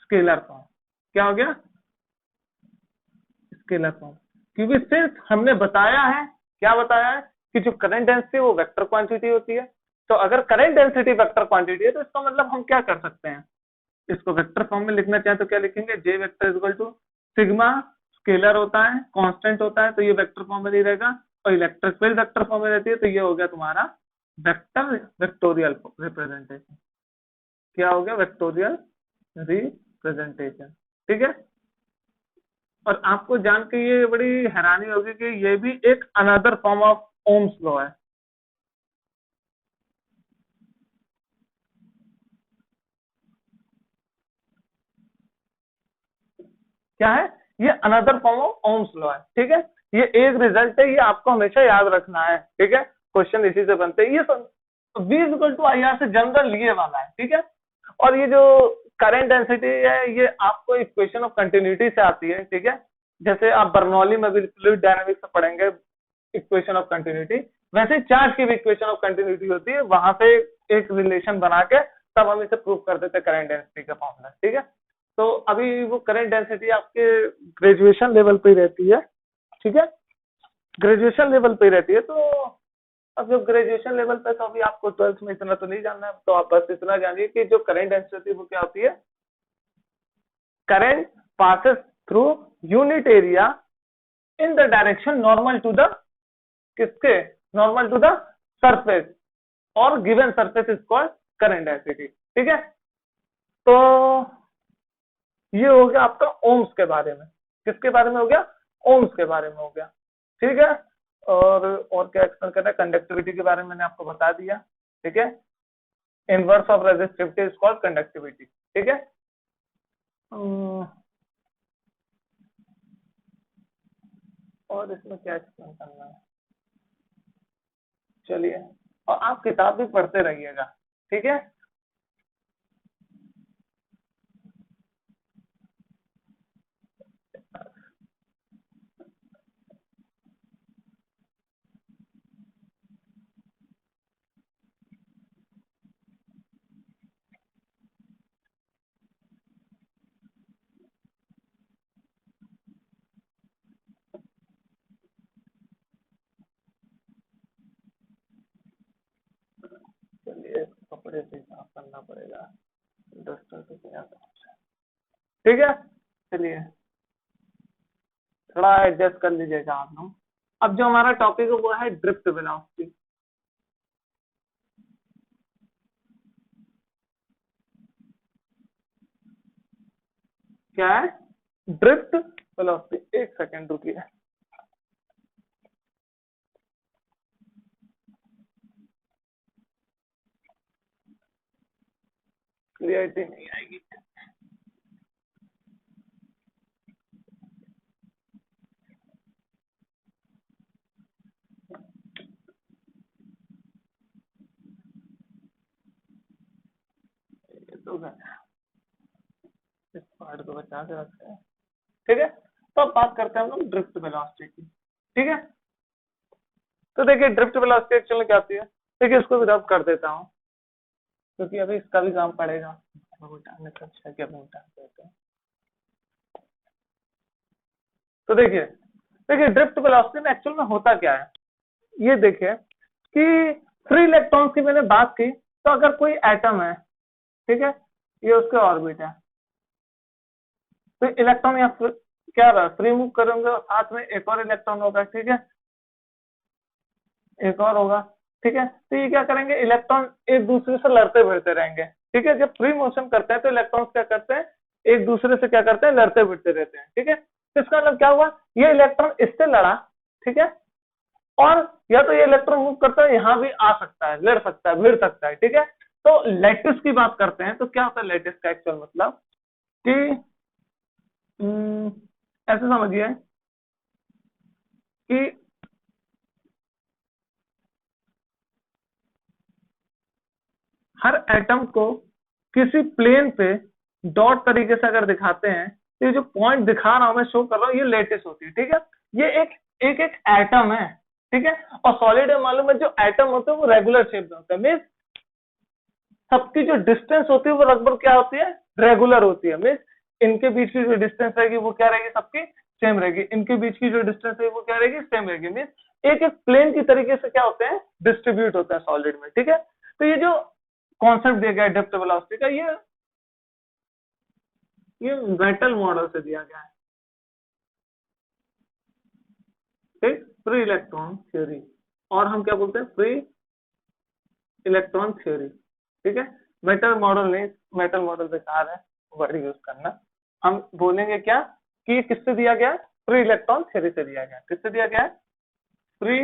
स्केलर फॉर्म। क्या हो गया, स्केलर फॉर्म। क्योंकि सिर्फ हमने बताया है, क्या बताया है कि जो करंट डेंसिटी वो वेक्टर क्वांटिटी होती है। तो अगर करंट डेंसिटी वेक्टर क्वांटिटी है तो इसका मतलब हम क्या कर सकते हैं, इसको वेक्टर फॉर्म में लिखना चाहे तो क्या लिखेंगे, J vector is equal to sigma, scalar होता है, कांस्टेंट होता है, तो ये वेक्टर फॉर्म में नहीं रहेगा। और इलेक्ट्रिक फील्ड वेक्टर फॉर्म में रहती है, तो ये हो गया तुम्हारा वेक्टर वेक्टोरियल रिप्रेजेंटेशन। क्या हो गया, वेक्टोरियल रिप्रेजेंटेशन, ठीक है। और आपको जान के ये बड़ी हैरानी होगी कि ये भी एक another form of Ohm's law है। क्या है? ये another form of Ohm's law है, ठीक है। ये एक रिजल्ट है, ये आपको हमेशा याद रखना है, ठीक है। क्वेश्चन इसी से बनते हैं। ये V equal to I R से जनरल ये वाला है, ठीक है। और ये जो करंट डेंसिटी है ये आपको इक्वेशन ऑफ कंटिन्यूटी से आती है, ठीक है। जैसे आप बर्नौली में भी फ्लूइड डायनामिक्स से पढ़ेंगे इक्वेशन ऑफ कंटिन्यूटी, वैसे चार्ज की भी इक्वेशन ऑफ कंटिन्यूटी होती है, वहां से एक रिलेशन बना के तब हम इसे प्रूव कर देते हैं करंट डेंसिटी का फॉर्मूला, ठीक है। तो अभी वो करंट डेंसिटी आपके ग्रेजुएशन लेवल पे ही रहती है, ठीक है। ग्रेजुएशन लेवल पे ही रहती है। तो अब जब ग्रेजुएशन लेवल पे, तो अभी आपको 12th में इतना तो नहीं जानना है, तो आप बस इतना जानिए कि जो करंट डेंसिटी वो क्या होती है। Current passes through unit area in the direction normal to the, किसके? नॉर्मल टू द सरफेस, और given surface is called current density, ठीक है। तो ये हो गया आपका ओम्स के बारे में। किसके बारे में हो गया? ओम्स के बारे में हो गया, ठीक है। और क्या एक्सप्लेन करना है? कंडक्टिविटी के बारे में मैंने आपको बता दिया, ठीक है। Inverse of resistivity is called conductivity, ठीक है। और इसमें क्या एक्सप्लेन करना है? चलिए, और आप किताब भी पढ़ते रहिएगा, ठीक है। चलिए, कपड़े से साफ करना पड़ेगा, डस्टर से क्या, ठीक है। चलिए, थोड़ा एडजस्ट कर लीजिएगा आप लोग। अब जो हमारा टॉपिक है वो है ड्रिफ्ट वेलोसिटी। क्या है? Drift velocity. एक सेकेंड रुकिए। क्लियरिटी नहीं आएगी। तो इस पार्ट को बचा के रखते हैं, ठीक है। तो अब बात करते हैं हम लोग ड्रिफ्ट वेलोसिटी की, ठीक है। तो देखिए, ड्रिफ्ट वेलोसिटी एक्चुअली क्या आती है। देखिए, इसको भी रब कर देता हूँ, क्योंकि अभी इसका भी काम पड़ेगा। तो देखिए, ड्रिफ्ट वेलोसिटी में एक्चुअल में होता क्या है, ये देखिए कि फ्री इलेक्ट्रॉन्स की मैंने बात की। तो अगर कोई एटम है, ठीक है, ये उसके ऑर्बिट है, तो इलेक्ट्रॉन या क्या रहा, फ्री मूव करेंगे और साथ में एक और इलेक्ट्रॉन होगा, ठीक है, एक और होगा, ठीक है। तो ये क्या करेंगे, इलेक्ट्रॉन एक दूसरे से लड़ते भिड़ते रहेंगे, ठीक है। जब फ्री मोशन करते हैं तो इलेक्ट्रॉन्स क्या करते हैं, एक दूसरे से क्या करते हैं, लड़ते भिड़ते रहते हैं, ठीक है। तो इसका मतलब क्या हुआ, ये इलेक्ट्रॉन इससे लड़ा, ठीक है, और या तो ये इलेक्ट्रॉन मूव करता है, यहाँ भी आ सकता है, लड़ सकता है, भिड़ सकता है, ठीक है। तो लैटिस की बात करते हैं, तो क्या होता है लैटिस का एक्चुअल मतलब कि ऐसे समझिए कि हर एटम को किसी प्लेन पे डॉट तरीके से अगर दिखाते हैं, तो ये जो पॉइंट दिखा रहा हूं मैं, शो कर रहा हूँ, ये लेटिस होती है, ठीक है। ये एक एटम है, ठीक है। और सॉलिड है मालूम है, जो एटम होते हैं वो रेगुलर शेप में होते हैं, मीन्स सबकी जो डिस्टेंस होती है वो लगभग क्या होती है, रेगुलर होती है। मीन्स इनके बीच की जो डिस्टेंस रहेगी वो क्या रहेगी, सबकी सेम रहेगी। इनके बीच की जो डिस्टेंस है वो क्या रहेगी, सेम रहेगी। मीन्स एक एक प्लेन की तरीके से क्या होते हैं, डिस्ट्रीब्यूट होता है सॉलिड में, ठीक है। तो ये जो कॉन्सेप्ट दिया गया है ड्रिफ्ट वेलोसिटी का, ये मेटल मॉडल से दिया गया है, ठीक। फ्री इलेक्ट्रॉन थ्योरी, और हम क्या बोलते हैं, फ्री इलेक्ट्रॉन थ्योरी, ठीक है। मेटल मॉडल नहीं, मेटल मॉडल बेकार है, वर्ड यूज करना। हम बोलेंगे क्या कि ये किससे दिया गया है, फ्री इलेक्ट्रॉन थ्योरी से दिया गया है। किससे दिया गया है, फ्री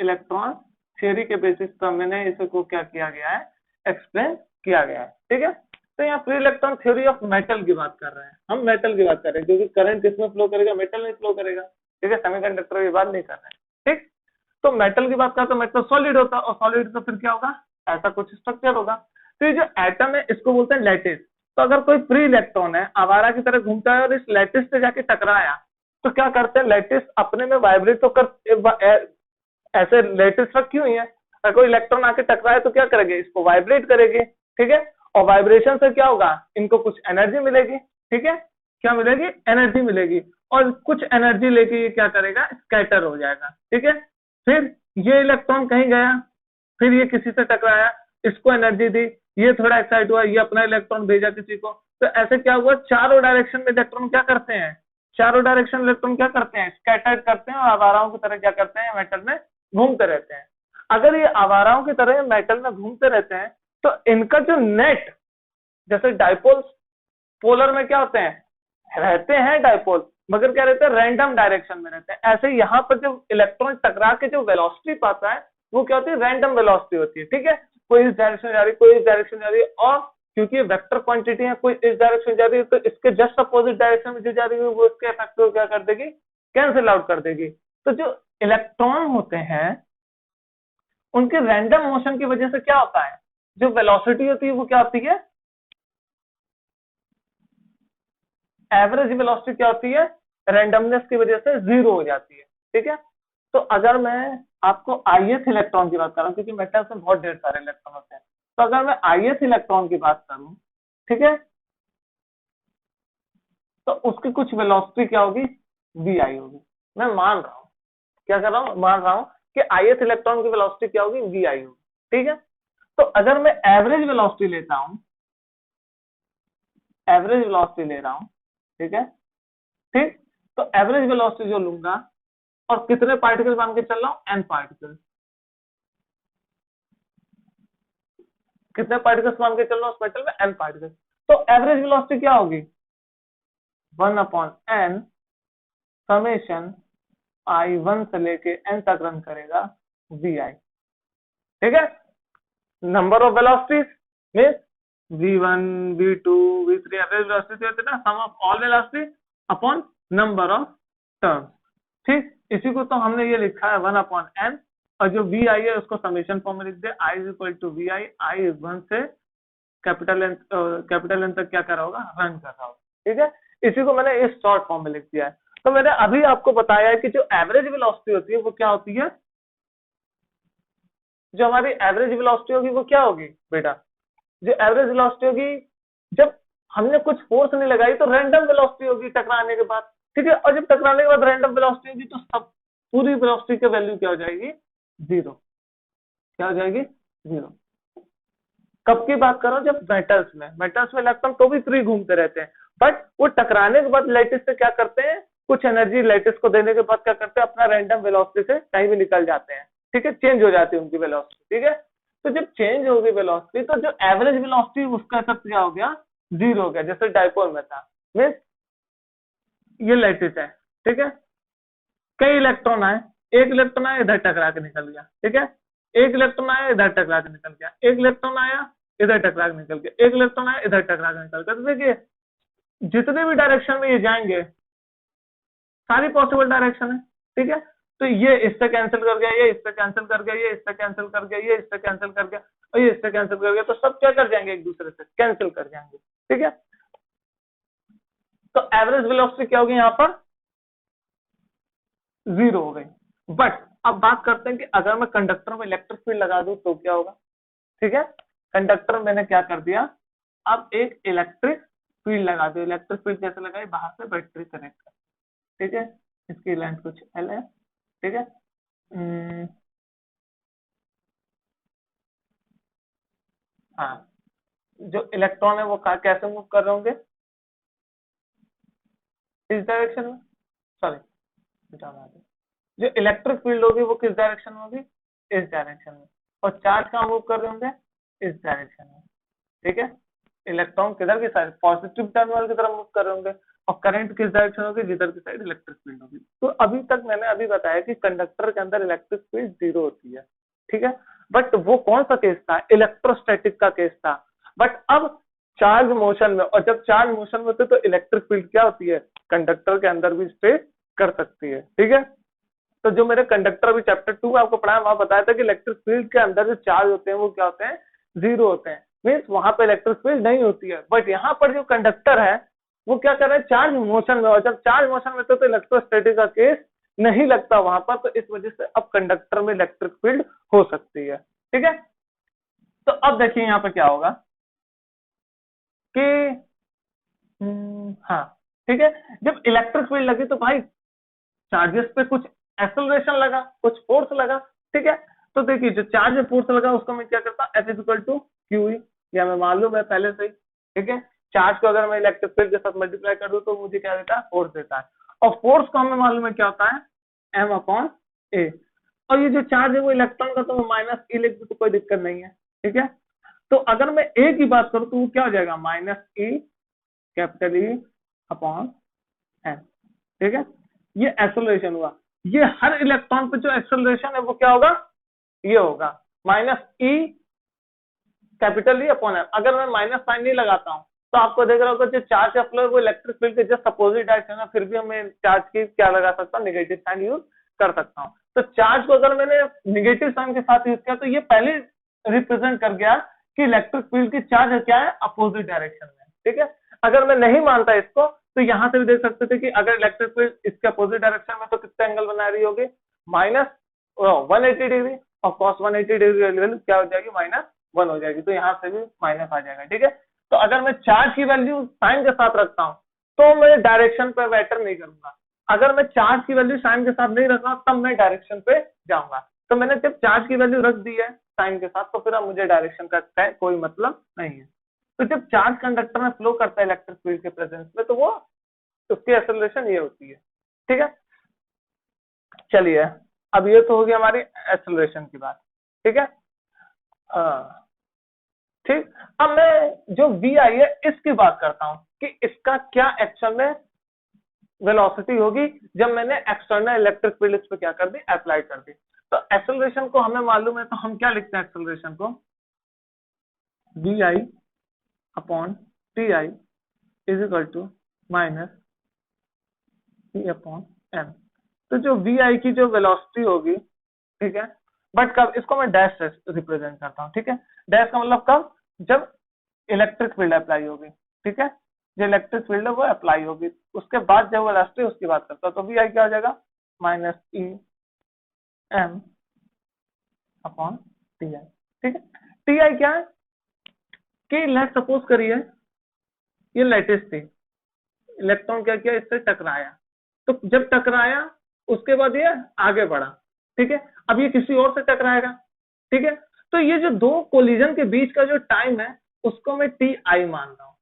इलेक्ट्रॉन थ्योरी के बेसिस पर मैंने इसको क्या किया गया है, एक्सप्लेन किया गया है। ठीक है, तो यहाँ free electron theory of metal की बात कर रहे हैं, हम मेटल की बात कर रहे हैं, क्योंकि करंट किसमें फ्लो करेगा, मेटल में फ्लो करेगा। ठीक है, सेमीकंडक्टर की बात नहीं कर रहे हैं। ठीक, तो मेटल की बात करते हैं, मेटल सॉलिड होता है, और सॉलिड तो फिर क्या होगा, ऐसा कुछ स्ट्रक्चर होगा। तो ये जो एटम है इसको बोलते हैं लैटिस। तो अगर कोई फ्री इलेक्ट्रॉन है, आवारा की तरह घूमता है और इस लैटिस से जाके टकराया, तो क्या करते हैं, लैटिस अपने में वाइब्रेट तो कर, ऐसे लैटिस रखी हुई है, अगर कोई इलेक्ट्रॉन आके टकराए तो क्या करेंगे, इसको वाइब्रेट करेगी। ठीक है, और वाइब्रेशन से क्या होगा, इनको कुछ एनर्जी मिलेगी। ठीक है, क्या मिलेगी, एनर्जी मिलेगी, और कुछ एनर्जी लेके ये क्या करेगा, स्कैटर हो जाएगा। ठीक है, फिर ये इलेक्ट्रॉन कहीं गया, फिर ये किसी से टकराया, इसको एनर्जी दी, ये थोड़ा एक्साइट हुआ, ये अपना इलेक्ट्रॉन भेजा किसी को, तो ऐसे क्या हुआ, चारों डायरेक्शन में इलेक्ट्रॉन क्या करते हैं, चारों डायरेक्शन इलेक्ट्रॉन क्या करते हैं, स्कैटर्ड करते हैं, और आवाराओं की तरह क्या करते हैं, मेटल में घूमते रहते हैं। अगर ये आवाराओं की तरह मेटल में घूमते रहते हैं, तो इनका जो नेट, जैसे डाइपोल पोलर में क्या होते हैं, रहते हैं डाइपोल, मगर क्या रहते हैं, रैंडम डायरेक्शन में रहते हैं। ऐसे यहाँ पर जो इलेक्ट्रॉन टकरा के जो वेलोसिटी पाता है, वो क्या होती है, रैंडम वेलोसिटी होती है। ठीक है, कोई इस डायरेक्शन में जा रही है, कोई इस डायरेक्शन जा रही है, और क्योंकि ये वेक्टर क्वांटिटी है, कोई इस डायरेक्शन जा रही है, तो इसके जस्ट अपोजिट डायरेक्शन में जो जा रही है वो इसके इफेक्ट को क्या कर देगी, कैंसिल आउट कर देगी। तो जो इलेक्ट्रॉन होते हैं उनके रैंडम मोशन की वजह से क्या होता है, जो वेलोसिटी होती है वो क्या होती है, एवरेज वेलोसिटी क्या होती है, रैंडमनेस की वजह से जीरो हो जाती है। ठीक है, तो अगर मैं आपको ith इलेक्ट्रॉन की बात कर रहा हूँ, क्योंकि मेटल्स में बहुत ढेर सारे इलेक्ट्रॉन होते हैं, तो अगर मैं ith इलेक्ट्रॉन की बात करूं, ठीक है, तो उसकी कुछ वेलोसिटी क्या होगी, vi होगी। मैं मान रहा हूँ, क्या कर रहा हूँ, मान रहा हूँ कि ith इलेक्ट्रॉन की वेलोसिटी क्या होगी, vi होगी। ठीक है, तो अगर मैं एवरेज वेलोसिटी लेता हूँ, एवरेज वेलोसिटी ले रहा हूँ, ठीक है, ठीक, तो एवरेज वेलोसिटी जो लूंगा, और कितने पार्टिकल मान के चल रहा हूँ, n पार्टिकल, कितने पार्टिकल्स मान के चल रहा हूँ उस मेटल में, n पार्टिकल। तो एवरेज वेलोसिटी क्या होगी, 1/n समेशन i1 से लेके n तक रन करेगा vi। ठीक है, number of velocities means v1 v2 v3, average velocity होती है ना, sum of all velocity upon number of terms. ठीक, इसी को तो हमने ये लिखा है 1/n, और जो vi है उसको समेशन फॉर्म में लिख दे, i is equal to vi, i 1 से कैपिटल एन तक क्या कर रहा होगा, रन कर रहा होगा। ठीक है, इसी को मैंने इस शॉर्ट फॉर्म में लिख दिया है। तो मैंने अभी आपको बताया है कि जो एवरेज वेलोसिटी होती है वो क्या होती है, जो हमारी एवरेज वेलोसिटी होगी वो क्या होगी बेटा, जो एवरेज वेलोसिटी होगी, जब हमने कुछ फोर्स नहीं लगाई तो रैंडम वेलोसिटी होगी टकराने के बाद। ठीक है, और जब टकराने के बाद रैंडम वेलोसिटी होगी तो सब पूरी वेलोसिटी की वैल्यू क्या हो जाएगी, जीरो। क्या हो जाएगी, जीरो। कब की बात कर रहा हूँ, जब मेटल्स में इलेक्ट्रॉन तो भी फ्री घूमते रहते हैं, बट वो टकराने के बाद लैटिस से क्या करते हैं, कुछ एनर्जी लैटिस को देने के बाद क्या करते हैं, अपना रैंडम वेलोसिटी से कहीं भी निकल जाते हैं। ठीक है, चेंज हो जाती है उनकी वेलोसिटी। ठीक है, तो जब चेंज होगी वेलोसिटी, तो जो एवरेज वेलोसिटी उसका इफेक्ट क्या हो गया, जीरो हो गया, जैसे डाइपोल में था। मीन्स ये लैटिस है, ठीक है, कई इलेक्ट्रॉन आए, एक इलेक्ट्रॉन आया इधर टकरा के निकल गया। ठीक है, एक इलेक्ट्रॉन आया इधर टकरा के निकल गया, एक इलेक्ट्रॉन आया इधर टकरा के निकल गया, एक इलेक्ट्रॉन आया इधर टकरा के निकल गया। तो देखिए जितने भी डायरेक्शन में ये जाएंगे सारी पॉसिबल डायरेक्शन है। ठीक है, तो ये इससे कैंसिल कर गया, ये इससे कैंसिल कर गया, ये इससे कैंसिल कर गया, ये इससे कैंसिल कर गया, और ये इससे कैंसिल कर गया, तो सब क्या कर जाएंगे, एक दूसरे से कैंसिल कर जाएंगे। ठीक है, तो एवरेज वेलोसिटी क्या होगी, यहाँ पर जीरो हो गई। बट अब बात करते हैं कि अगर मैं कंडक्टर में इलेक्ट्रिक फील्ड लगा दूं तो क्या होगा। ठीक है, कंडक्टर में मैंने क्या कर दिया, अब एक इलेक्ट्रिक फील्ड लगा दो। इलेक्ट्रिक फील्ड कैसे लगाई, बाहर से बैटरी कनेक्ट कर। ठीक है, इसकी लेंथ कुछ एल है। ठीक है, हाँ, जो इलेक्ट्रॉन है वो कैसे मूव कर रहे होंगे, इस डायरेक्शन में, सॉरी, जो इलेक्ट्रिक फील्ड होगी वो किस डायरेक्शन में होगी, इस डायरेक्शन में, और चार्ज कहाँ मूव कर रहे होंगे, इस डायरेक्शन में। ठीक है, इलेक्ट्रॉन किधर की साइड, पॉजिटिव टर्मिनल की तरफ मूव कर रहे होंगे, और करंट किस डायरेक्शन होगी, जिधर की साइड इलेक्ट्रिक फील्ड होगी। तो अभी तक मैंने अभी बताया कि कंडक्टर के अंदर इलेक्ट्रिक फील्ड 0 होती है, ठीक है। बट वो कौन सा केस था, इलेक्ट्रोस्टैटिक का केस था। बट अब चार्ज मोशन में, और जब चार्ज मोशन में होते तो इलेक्ट्रिक फील्ड क्या होती है, कंडक्टर के अंदर भी स्टे कर सकती है, ठीक है। तो जो मेरे कंडक्टर भी चैप्टर 2 में आपको पढ़ाया, वहां बताया था कि इलेक्ट्रिक फील्ड के अंदर जो चार्ज होते हैं वो क्या होते हैं, 0 होते हैं, मीन्स वहां पे इलेक्ट्रिक फील्ड नहीं होती है। बट यहाँ पर जो कंडक्टर है वो क्या कर रहा है, चार्ज मोशन में, और जब चार्ज मोशन में तो इलेक्ट्रोस्टैटिक का केस नहीं लगता वहां पर, तो इस वजह से अब कंडक्टर में इलेक्ट्रिक फील्ड हो सकती है, ठीक है। तो अब देखिए यहाँ पे क्या होगा कि हाँ, ठीक है, जब इलेक्ट्रिक फील्ड लगी तो भाई चार्जेस पे कुछ एक्सेलरेशन लगा, कुछ फोर्स लगा, ठीक है। तो देखिए जो चार्ज में फोर्स लगा उसको मैं क्या करता, F equal to Q E, या मैं मालूम है पहले से ही, ठीक है। चार्ज को अगर मैं इलेक्ट्रिक फील्ड के साथ मल्टीप्लाई कर दूं तो मुझे क्या देता है, फोर्स देता है, और फोर्स को हमें मालूम है क्या होता है, एम अपॉन ए। और ये जो चार्ज है वो इलेक्ट्रॉन का, तो मैं माइनस ई लिख दूं तो कोई दिक्कत नहीं है, ठीक है। तो अगर मैं ए की बात करूं तो वो क्या हो जाएगा, minus E capital E upon M, ठीक है। ये एक्सेलरेशन हुआ, ये हर इलेक्ट्रॉन पे जो एक्सेलरेशन है वो क्या होगा, ये होगा minus E capital E upon M. अगर मैं माइनस साइन नहीं लगाता हूं तो आपको देख रहा होगा जो चार्ज का फ्लो है वो इलेक्ट्रिक फील्ड के जस्ट अपोजिट डायरेक्शन है, फिर भी हमें चार्ज की क्या लगा सकता हूँ, निगेटिव साइन यूज कर सकता हूँ। तो चार्ज को अगर मैंने निगेटिव साइन के साथ यूज किया तो ये पहले रिप्रेजेंट कर गया कि इलेक्ट्रिक फील्ड की चार्ज क्या है, अपोजिट डायरेक्शन में, ठीक है। अगर मैं नहीं मानता इसको तो यहां से भी देख सकते थे कि अगर इलेक्ट्रिक फील्ड इसके अपोजिट डायरेक्शन में तो कितना एंगल बना रही होगी, माइनस 180 डिग्री, और कॉस 180 डिग्री वैल्यू क्या हो जाएगी, -1 हो जाएगी, तो यहाँ से भी माइनस आ जाएगा, ठीक है। तो अगर मैं चार्ज की वैल्यू साइन के साथ रखता हूँ तो मैं डायरेक्शन पे मैटर नहीं करूंगा, अगर मैं चार्ज की वैल्यू साइन के साथ नहीं रख रहा तब मैं डायरेक्शन पे जाऊंगा। तो मैंने जब चार्ज की वैल्यू रख दी है साइन के साथ तो फिर अब मुझे डायरेक्शन का कोई मतलब नहीं है। तो जब चार्ज कंडक्टर में फ्लो करता है इलेक्ट्रिक फील्ड के प्रेजेंस में तो वो उसकी एक्सेलरेशन ये होती है, ठीक है। चलिए अब ये तो हो गई हमारी एक्सेलरेशन की बात, ठीक है। ठीक, अब मैं जो वी आई है इसकी बात करता हूं कि इसका क्या एक्शन में वेलोसिटी होगी जब मैंने एक्सटर्नल इलेक्ट्रिक फील्ड इस पे क्या कर दी, अप्लाई कर दी। तो एक्सेलरेशन को हमें मालूम है तो हम क्या लिखते हैं, एक्सेलरेशन को V I upon T I is equal to minus T upon M. तो जो वी आई की जो वेलोसिटी होगी, ठीक है, बट कब, इसको मैं डैश से रिप्रेजेंट करता हूँ, ठीक है। डैश का मतलब कब, जब इलेक्ट्रिक फील्ड अप्लाई होगी, ठीक है, जो इलेक्ट्रिक फील्ड है वो अप्लाई होगी, उसके बाद जब वेलोसिटी उसकी बात करता है तो वी आई क्या हो जाएगा, minus E M upon T I, ठीक है। टी आई क्या है कि लेट सपोज करिए ये लेटिस थी, इलेक्ट्रॉन क्या किया, इससे टकराया, तो जब टकराया उसके बाद ये आगे बढ़ा, ठीक है। अब ये किसी और से टकराएगा, ठीक है। तो ये जो दो कोलिजन के बीच का जो टाइम है उसको मैं टी आई मान रहा हूं,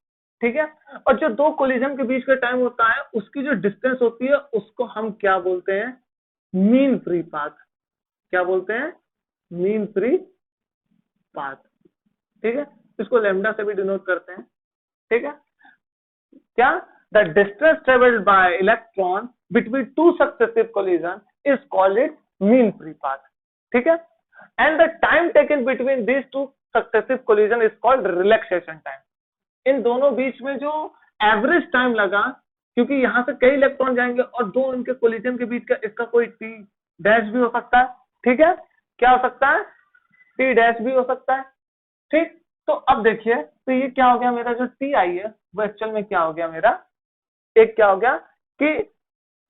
ठीक है। और जो दो कोलिजन के बीच का टाइम होता है उसकी जो डिस्टेंस होती है उसको हम क्या बोलते हैं, मीन फ्री पाथ। क्या बोलते हैं, मीन फ्री पाथ, ठीक है। इसको लैम्डा से भी डिनोट करते हैं, ठीक है। क्या, the distance travelled by electron between two successive collision is called it mean free path, ठीक है। And the time taken between this two successive collision is called relaxation time. इन दोनों बीच में जो एवरेज टाइम लगा, क्योंकि यहां से कई इलेक्ट्रॉन जाएंगे और दो इनके कोलिजन के बीच का इसका कोई टी डैश भी हो सकता है, ठीक है। क्या हो सकता है, टी डैश भी हो सकता है, ठीक। तो अब देखिए तो ये क्या हो गया, मेरा जो टी आई है वो एक्चुअल में क्या हो गया, मेरा एक क्या हो गया कि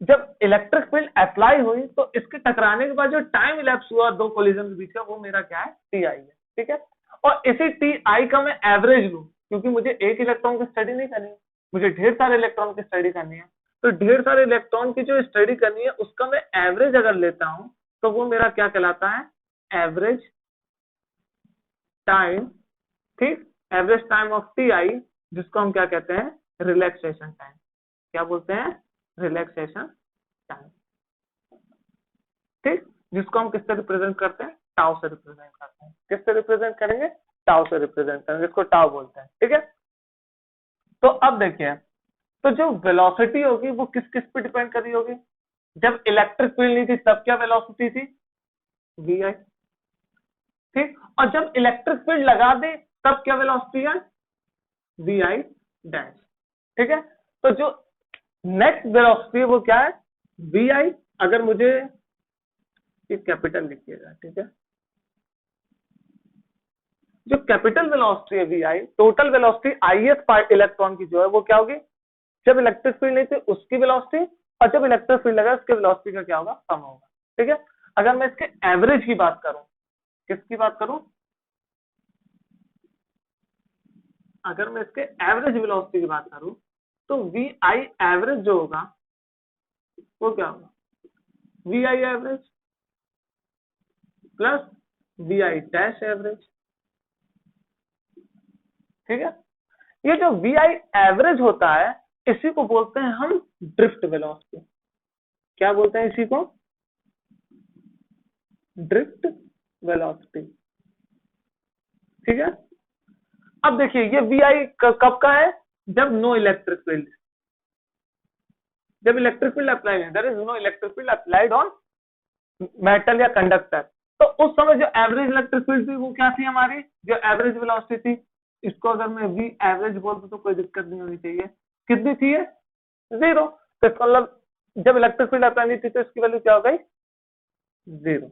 जब इलेक्ट्रिक फील्ड अप्लाई हुई तो इसके टकराने के बाद जो टाइम इलेप्स हुआ दो कोलिजन के बीच का वो मेरा क्या है, टी आई है, ठीक है। और इसी टी आई का मैं एवरेज लूं, क्योंकि मुझे एक इलेक्ट्रॉन की स्टडी नहीं करनी है, मुझे ढेर सारे इलेक्ट्रॉन की स्टडी करनी है। तो ढेर सारे इलेक्ट्रॉन की जो स्टडी करनी है उसका मैं एवरेज अगर लेता हूं तो वो मेरा क्या कहलाता है, एवरेज टाइम, ठीक, average time of T I, जिसको हम क्या कहते हैं, रिलैक्सेशन टाइम। क्या बोलते हैं, रिलैक्सेशन टाइम, ठीक। जिसको हम किससे रिप्रेजेंट करते हैं, टाउ से रिप्रेजेंट करते हैं। किससे रिप्रेजेंट करेंगे, टाउ से रिप्रेजेंट करेंगे, इसको टाउ बोलते हैं, ठीक है। तो अब देखिए, तो जो वेलोसिटी होगी वो किस किस पे डिपेंड कर रही होगी? जब इलेक्ट्रिक फील्ड नहीं थी तब क्या वेलोसिटी थी? वी आई। ठीक, और जब इलेक्ट्रिक फील्ड लगा दे तब क्या वेलोसिटी है? V I dash. ठीक है, तो जो नेट वेलोसिटी है वो क्या है? V I. अगर मुझे ये कैपिटल लिखिएगा, ठीक है, जो कैपिटल वेलोसिटी है V I, total velocity ith part electron की जो है वो क्या होगी? जब इलेक्ट्रिक फील्ड नहीं थी उसकी वेलोसिटी, और जब इलेक्ट्रिक फील्ड लगा उसके वेलोसिटी का क्या होगा? कम होगा। ठीक है, अगर मैं इसके एवरेज की बात करूं, किसकी बात करूं? अगर मैं इसके एवरेज वेलोसिटी की बात करूं, तो वी आई एवरेज जो होगा वो क्या होगा? V I average plus V I dash average. ठीक है, ये जो वी आई एवरेज होता है इसी को बोलते हैं हम ड्रिफ्ट वेलोसिटी। क्या बोलते हैं इसी को? Drift velocity. ठीक है, अब देखिए ये वी आई कब का है? जब नो इलेक्ट्रिक फील्ड, जब इलेक्ट्रिक फील्ड अप्लाई है, there is no electric field applied on metal या कंडक्टर। तो उस समय जो एवरेज इलेक्ट्रिक फील्ड थी वो क्या थी हमारी? जो एवरेज वेलोसिटी थी, इसको अगर मैं वी एवरेज बोल दूं तो कोई दिक्कत नहीं होनी चाहिए। कितनी थी ये? जीरो। तो इसका मतलब जब इलेक्ट्रिक फील्ड अप्लाई नहीं थी तो इसकी वैल्यू क्या हो गई? जीरो।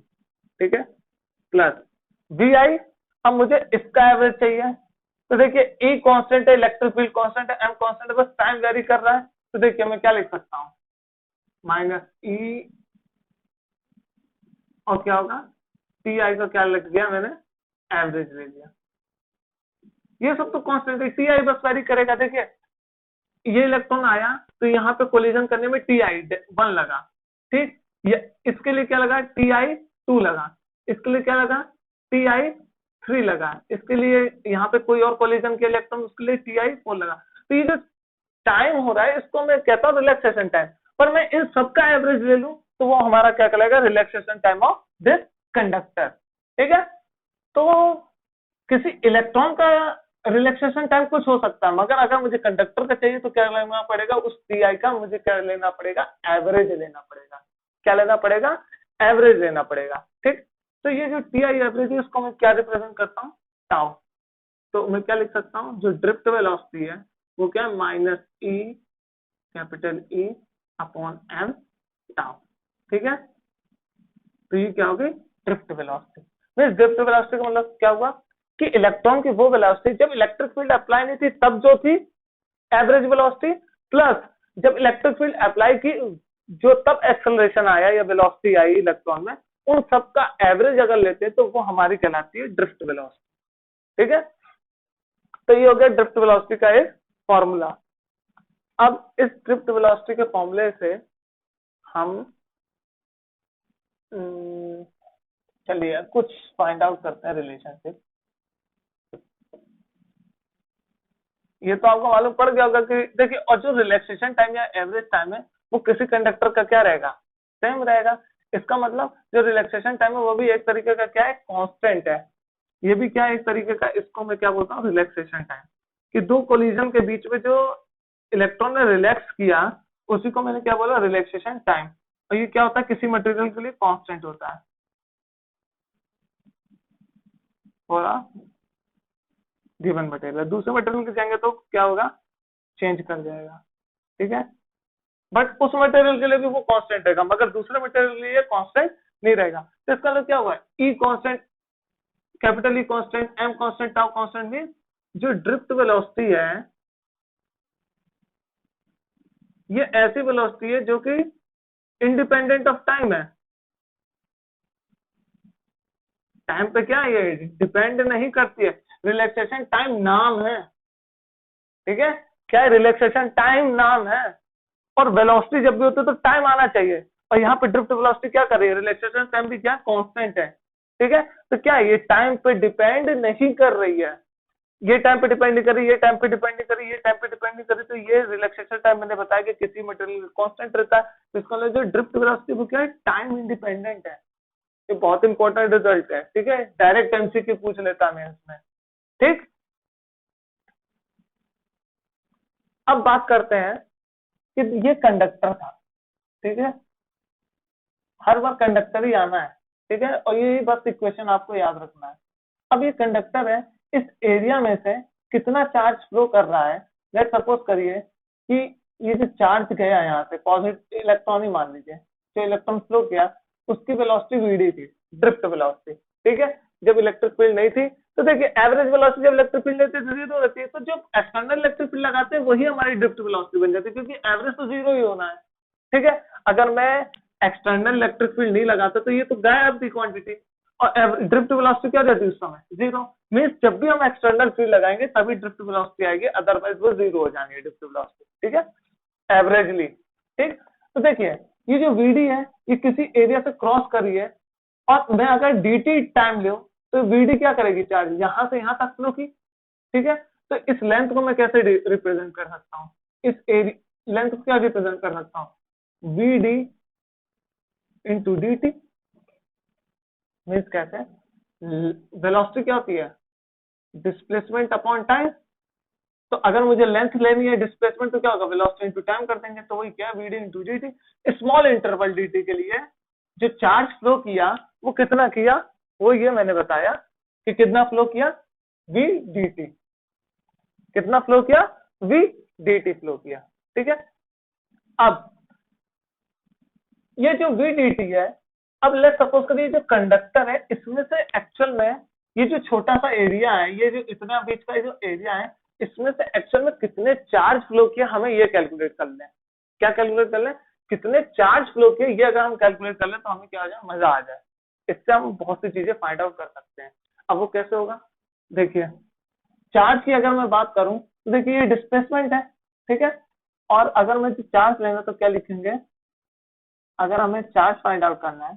ठीक है, प्लस वी आई। अब मुझे इसका एवरेज चाहिए, तो देखिए ई कांस्टेंट है, इलेक्ट्रिक फील्ड कांस्टेंट है, एम कांस्टेंट है, बस टाइम वेरी कर रहा है। तो देखिए मैं क्या लिख सकता हूँ? माइनस ई, और क्या होगा? टी आई का क्या लिख दिया मैंने? एवरेज ले लिया। ये सब तो कांस्टेंट है, टी आई बस वेरी करेगा। देखिए ये इलेक्ट्रॉन आया तो यहाँ पे कोलिजन करने में टी आई 1 लगा। ठीक, ये इसके लिए क्या लगा? टी आई 2 लगा। इसके लिए क्या लगा? टी आई 3 लगा। इसके लिए यहाँ पे कोई और कोलिजन के इलेक्ट्रॉन, उसके लिए टी आई 4 लगा। तो ये जो टाइम हो रहा है इसको मैं कहता हूँ रिलैक्सेशन टाइम। पर मैं इन सबका एवरेज ले लूं तो वो हमारा क्या कहलाएगा? Relaxation time of this conductor. ठीक है, तो किसी इलेक्ट्रॉन का रिलैक्सेशन टाइम कुछ हो सकता है, मगर अगर मुझे कंडक्टर का चाहिए तो क्या लेना पड़ेगा? उस टी आई का मुझे क्या लेना पड़ेगा? एवरेज लेना पड़ेगा। क्या लेना पड़ेगा? एवरेज लेना पड़ेगा। ठीक, तो ये जो टी आई एवरेज है इसको मैं क्या रिप्रेजेंट करता हूँ? टाउ। तो मैं क्या लिख सकता हूँ? जो ड्रिफ्ट वेलोसिटी है वो क्या है? Minus E capital E upon M tau. ठीक है, तो ये क्या होगी? Drift velocity. ड्रिफ्ट वेलोसिटी का मतलब क्या हुआ? कि इलेक्ट्रॉन की वो वेलोसिटी जब इलेक्ट्रिक फील्ड अप्लाई नहीं थी तब जो थी एवरेज वेलोसिटी, प्लस जब इलेक्ट्रिक फील्ड अप्लाई की जो तब एक्सेलरेशन आया या वेलोसिटी आई इलेक्ट्रॉन में, उन सब का एवरेज अगर लेते हैं तो वो हमारी कहलाती है ड्रिफ्ट वेलोसिटी। ठीक है, तो ये हो गया ड्रिफ्ट वेलोसिटी का एक फॉर्मूला। अब इस ड्रिफ्ट वेलोसिटी के फॉर्मूले से हम चलिए कुछ फाइंड आउट करते हैं रिलेशनशिप। ये तो आपको मालूम पड़ गया होगा कि देखिए, और जो रिलैक्सेशन टाइम या एवरेज टाइम है वो किसी कंडक्टर का क्या रहेगा? सेम रहेगा। इसका मतलब जो रिलैक्सेशन टाइम है वो भी एक तरीके का क्या है? कांस्टेंट है। ये भी क्या है? एक तरीके का, इसको मैं क्या बोलता हूँ? Relaxation time. कि दो कोलिजन के बीच में जो इलेक्ट्रॉन ने रिलैक्स किया उसी को मैंने क्या बोला? Relaxation time. और ये क्या होता है? किसी मटेरियल के लिए कांस्टेंट होता है। थोड़ा गिवन मटेरियल दूसरे मटेरियल के जाएंगे तो क्या होगा? चेंज कर जाएगा। ठीक है, बट उस मटेरियल के लिए भी वो कांस्टेंट रहेगा, मगर दूसरे मटेरियल के लिए कांस्टेंट नहीं रहेगा। तो इसका मतलब क्या हुआ? E constant, capital E constant, m constant, tau constant. Mean जो ड्रिफ्ट वेलोसिटी है ये ऐसी वेलोसिटी है जो कि इंडिपेंडेंट ऑफ टाइम है। टाइम पे क्या है? ये डिपेंड नहीं करती है। रिलैक्सेशन टाइम नाम है। ठीक है, क्या है? रिलैक्सेशन टाइम नाम है। और वेलोसिटी जब भी होती है तो टाइम आना चाहिए। और यहाँ पे ड्रिफ्ट वेलोसिटी क्या कर रही है? रिलैक्सेशन टाइम भी क्या? कांस्टेंट है। ठीक है, तो क्या ये टाइम पे डिपेंड नहीं कर रही है? ये टाइम पे डिपेंड नहीं कर रही, ये टाइम पे डिपेंड नहीं कर रही, ये टाइम पे डिपेंड नहीं कर रही। तो ये रिलैक्सेशन टाइम मैंने बताया कि किसी मटेरियल कांस्टेंट रहता है। तो इसका मतलब जो ड्रिफ्ट वेलोसिटी वो क्या है? टाइम इंडिपेंडेंट है। ये बहुत इंपॉर्टेंट रिजल्ट है। ठीक है, डायरेक्ट एमसीक्यू पूछ लेता मैं इसमें। ठीक, अब बात करते हैं कि ये कंडक्टर था, ठीक है, हर बार कंडक्टर ही आना है, ठीक है, और ये बस इक्वेशन आपको याद रखना है। अब ये कंडक्टर है, इस एरिया में से कितना चार्ज फ्लो कर रहा है, लेट सपोज करिए कि ये जो चार्ज गया यहाँ से पॉजिटिव इलेक्ट्रॉन ही मान लीजिए, जो इलेक्ट्रॉन फ्लो किया उसकी वेलोसिटी वीडी थी, ड्रिफ्ट वेलोसिटी, ठीक है, जब इलेक्ट्रिक फील्ड नहीं थी तो देखिए एवरेज वेलोसिटी जब इलेक्ट्रिक फील्ड रहती है तो जीरो रहती है, तो जब एक्सटर्नल इलेक्ट्रिक फील्ड लगाते हैं वही हमारी ड्रिफ्ट वेलोसिटी बन जाती है, क्योंकि एवरेज तो जीरो ही होना है, ठीक है। अगर मैं एक्सटर्नल इलेक्ट्रिक फील्ड नहीं लगाता तो ये तो गायब थी क्वांटिटी, और ड्रिफ्ट वेलोसिटी क्या रहती है उस समय, जीरो। मींस जब भी हम एक्सटर्नल फील्ड लगाएंगे तभी ड्रिफ्ट वेलोसिटी आएगी, अदरवाइज वो जीरो हो जानी है ड्रिफ्ट वेलोसिटी, ठीक है, एवरेजली, ठीक। तो देखिए ये जो वीडी है ये किसी एरिया से क्रॉस कर रही है, और मैं अगर dt टाइम लूं तो वीडी क्या करेगी, चार्ज यहां से यहां तक फ्लो की, ठीक है। तो इस लेंथ को मैं कैसे रिप्रेजेंट कर सकता हूँ, इस एरिया लेंथ को क्या रिप्रेजेंट कर सकता हूँ, VD into D T, means कैसे, वेलोसिटी क्या होती है, डिस्प्लेसमेंट अपॉन टाइम, तो अगर मुझे लेंथ लेनी है डिस्प्लेसमेंट तो क्या होगा, वेलोसिटी इंटू टाइम कर देंगे, तो वही क्या है VD into D T. Small interval D T के लिए जो चार्ज फ्लो किया वो कितना किया, वो ये मैंने बताया कि कितना फ्लो किया, वी डी टी, कितना फ्लो किया, वी डी टी फ्लो किया, ठीक है। अब ये जो वी डी टी है, अब लेट सपोज करिए जो कंडक्टर है इसमें से एक्चुअल में ये जो छोटा सा एरिया है, ये जो इतना बीच का जो एरिया है, इसमें से एक्चुअल में कितने चार्ज फ्लो किया हमें ये कैलकुलेट कर लें, क्या कैलकुलेट कर लें, कितने चार्ज फ्लो किए, ये अगर हम कैलकुलेट कर लें तो हमें क्या आ जाए, मजा आ जाए, इससे हम बहुत सी चीजें फाइंड आउट कर सकते हैं। अब वो कैसे होगा, देखिए चार्ज की अगर मैं बात करूं तो देखिए ये डिस्प्लेसमेंट है, ठीक है, और अगर मैं चार्ज लेंगे तो क्या लिखेंगे, अगर हमें चार्ज फाइंड आउट करना है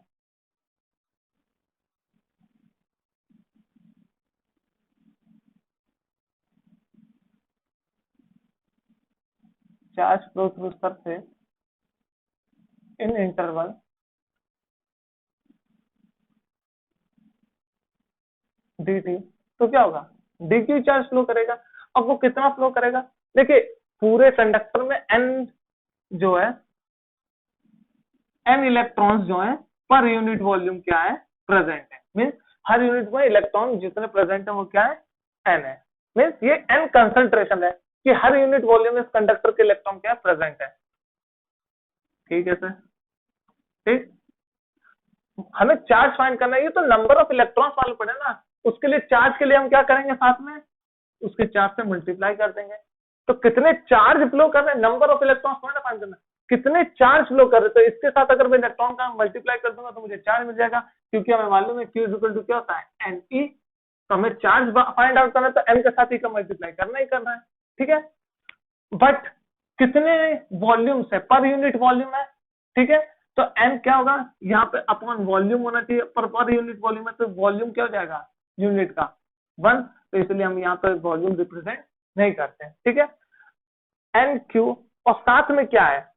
charge flow through surface in interval dt, तो क्या होगा, dq चार्ज फ्लो करेगा। अब वो कितना फ्लो करेगा, देखिए पूरे कंडक्टर में n जो है, n इलेक्ट्रॉन्स जो है पर यूनिट वॉल्यूम क्या है, प्रेजेंट है, मीन्स हर यूनिट में इलेक्ट्रॉन जितने प्रेजेंट है वो क्या है, n है, मीन्स ये n कंसंट्रेशन है कि हर यूनिट वॉल्यूम में इस कंडक्टर के इलेक्ट्रॉन क्या है, प्रेजेंट है, ठीक है सर, ठीक। हमें चार्ज फाइंड करना है, ये तो नंबर ऑफ इलेक्ट्रॉन्स मालूम पड़े ना, उसके लिए चार्ज के लिए हम क्या करेंगे, साथ में उसके चार्ज से मल्टीप्लाई कर देंगे, तो कितने चार्ज फ्लो कर रहे हैं, नंबर ऑफ इलेक्ट्रॉन्स थोड़ा फाइंड करना, कितने चार्ज फ्लो कर रहे हैं, तो इसके साथ अगर मैं इलेक्ट्रॉन का मल्टीप्लाई कर दूंगा तो मुझे चार्ज मिल जाएगा, क्योंकि हमें मालूम है Q इक्वल टू क्या होता है, Ne, तो हमें चार्ज फाइंड आउट करना है तो n के साथ ही का मल्टीप्लाई करना ही करना है, ठीक है। बट कितने वॉल्यूम से, पर यूनिट वॉल्यूम है, ठीक है, तो n क्या होगा, यहाँ पे अपॉन वॉल्यूम होना चाहिए, पर यूनिट वॉल्यूम है तो वॉल्यूम क्या हो जाएगा, यूनिट का 1, तो इसलिए हम यहाँ पे वॉल्यूम रिप्रेजेंट नहीं करते हैं, ठीक है। एन क्यू, और साथ में क्या है,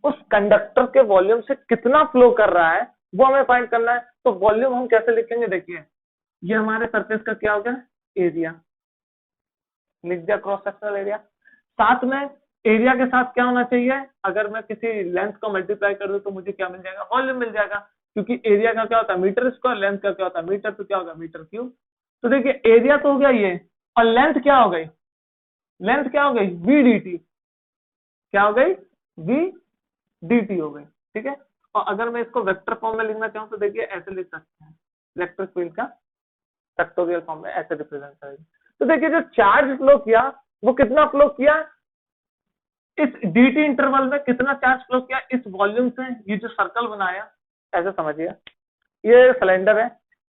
उस कंडक्टर के वॉल्यूम से कितना फ्लो कर रहा है वो हमें फाइंड करना है, तो वॉल्यूम हम कैसे लिखेंगे, देखिए ये हमारे सरफेस का क्या हो गया, एरिया, लिख दिया क्रॉस सेक्शनल एरिया, साथ में एरिया के साथ क्या होना चाहिए, अगर मैं किसी लेंथ को मल्टीप्लाई कर दूं तो मुझे क्या मिल जाएगा, वॉल्यूम मिल जाएगा, क्योंकि एरिया का क्या होता है मीटर स्क्वायर, लेंथ का क्या होता है मीटर, तो क्या होगा मीटर क्यूब। तो देखिए एरिया तो हो गया ये, और लेंथ क्या हो गई, लेंथ क्या हो गई, वी डी टी, क्या हो गई, वी डी टी हो गई, ठीक है। और अगर मैं इसको वेक्टर फॉर्म में लिखना चाहूँ तो देखिए ऐसे लिख सकते हैं, इलेक्ट्रिक फील्ड का फैक्टोरियल फॉर्म में ऐसे रिप्रेजेंट करेंगे, तो देखिए जो चार्ज फ्लो किया वो कितना फ्लो किया, इस dt इंटरवल में कितना चार्ज फ्लो किया इस वॉल्यूम से, ये जो सर्कल बनाया ऐसे समझिए, ये सिलेंडर है,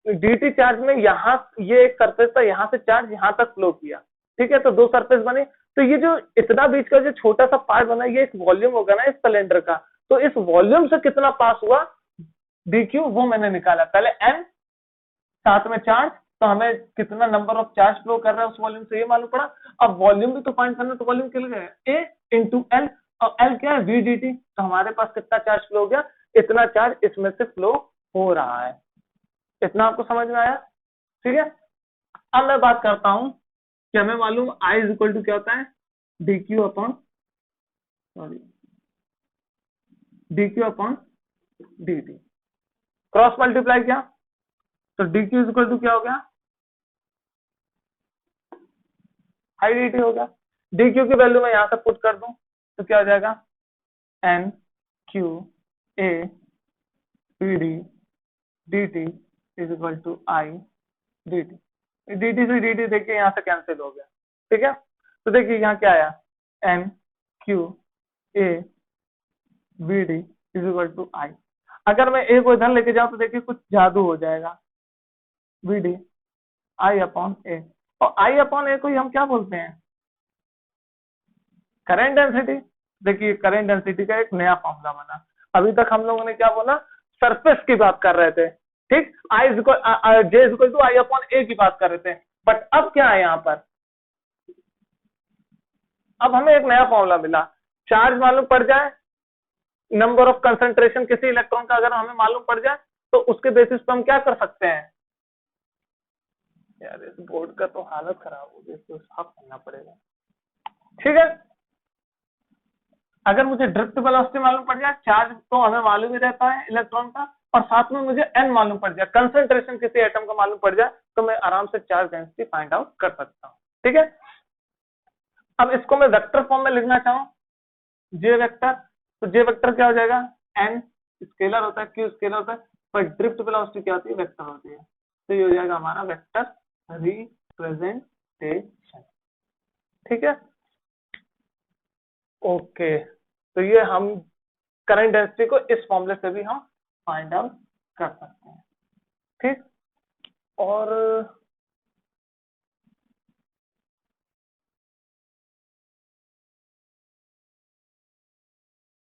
dt चार्ज में यहाँ ये एक सरफेस था, यहाँ से चार्ज यहाँ तक फ्लो किया, ठीक है, तो दो सरफेस बने, तो ये जो इतना बीच का जो छोटा सा पार्ट बना ये एक वॉल्यूम होगा ना इस सिलेंडर का, तो इस वॉल्यूम से कितना पास हुआ dq वो मैंने निकाला, पहले n साथ में चार्ज, तो हमें कितना नंबर ऑफ चार्ज फ्लो कर रहा है उस वॉल्यूम से ये मालूम पड़ा। अब वॉल्यूम भी तो फाइंड करना, तो वॉल्यूम क्या है, A इंटू एल, और एल क्या है, वी डी टी, तो हमारे पास कितना चार्ज फ्लो हो गया, इतना चार्ज इसमें से फ्लो हो रहा है, इतना आपको समझ में आया, ठीक है। अब मैं बात करता हूँ कि हमें मालूम I इज इक्वल टू क्या होता है, dq upon sorry dq upon dt, cross multiply किया तो dq इज इक्वल टू क्या हो गया, हाई dt हो गया। dq की वैल्यू मैं यहां से पुट कर दूं तो क्या हो जाएगा, n q a pd dt is equal to i dt। dt से dt देखिए यहां से कैंसिल हो गया, ठीक है। तो देखिए यहाँ क्या आया, n q a b d is equal to i। अगर मैं a को इधर लेके जाऊं तो देखिए कुछ जादू हो जाएगा, b d i upon a, और i अपॉन a को ही हम क्या बोलते हैं, करंट डेंसिटी। देखिए करंट डेंसिटी का एक नया फॉर्मूला बना। अभी तक हम लोगों ने क्या बोला, सरफेस की बात कर रहे थे, ठीक, I J is equal to I upon A की बात कर रहे थे। बट अब क्या है यहाँ पर, अब हमें एक नया फॉर्मूला मिला, चार्ज मालूम पड़ जाए, नंबर ऑफ कंसंट्रेशन किसी इलेक्ट्रॉन का अगर हमें मालूम पड़ जाए तो उसके बेसिस पर हम क्या कर सकते हैं। यार इस बोर्ड का तो हालत खराब हो गई, इसको साफ करना पड़ेगा, ठीक है। अगर मुझे ड्रिफ्ट वेलोसिटी मालूम पड़ जाए, चार्ज तो हमें मालूम ही रहता है इलेक्ट्रॉन का, और साथ में मुझे एन मालूम पड़ जाए, कंसंट्रेशन किसी एटम का मालूम पड़ जाए, तो मैं आराम से चार्ज डेंसिटी फाइंड आउट कर सकता हूँ, ठीक है। अब इसको मैं वेक्टर फॉर्म में लिखना चाहूँ, जे वेक्टर, तो जे वेक्टर क्या हो जाएगा, एन स्केलर होता है, क्यू स्केलर होता है, पर ड्रिफ्ट वेलोसिटी क्या होती है, वेक्टर होती है। तो ये हो जाएगा हमारा वेक्टर रिप्रेजेंटेशन, ठीक है। ओके, तो ये हम करंट डेंसिटी को इस फॉर्मूले से भी हम फाइंड आउट कर सकते हैं, ठीक। और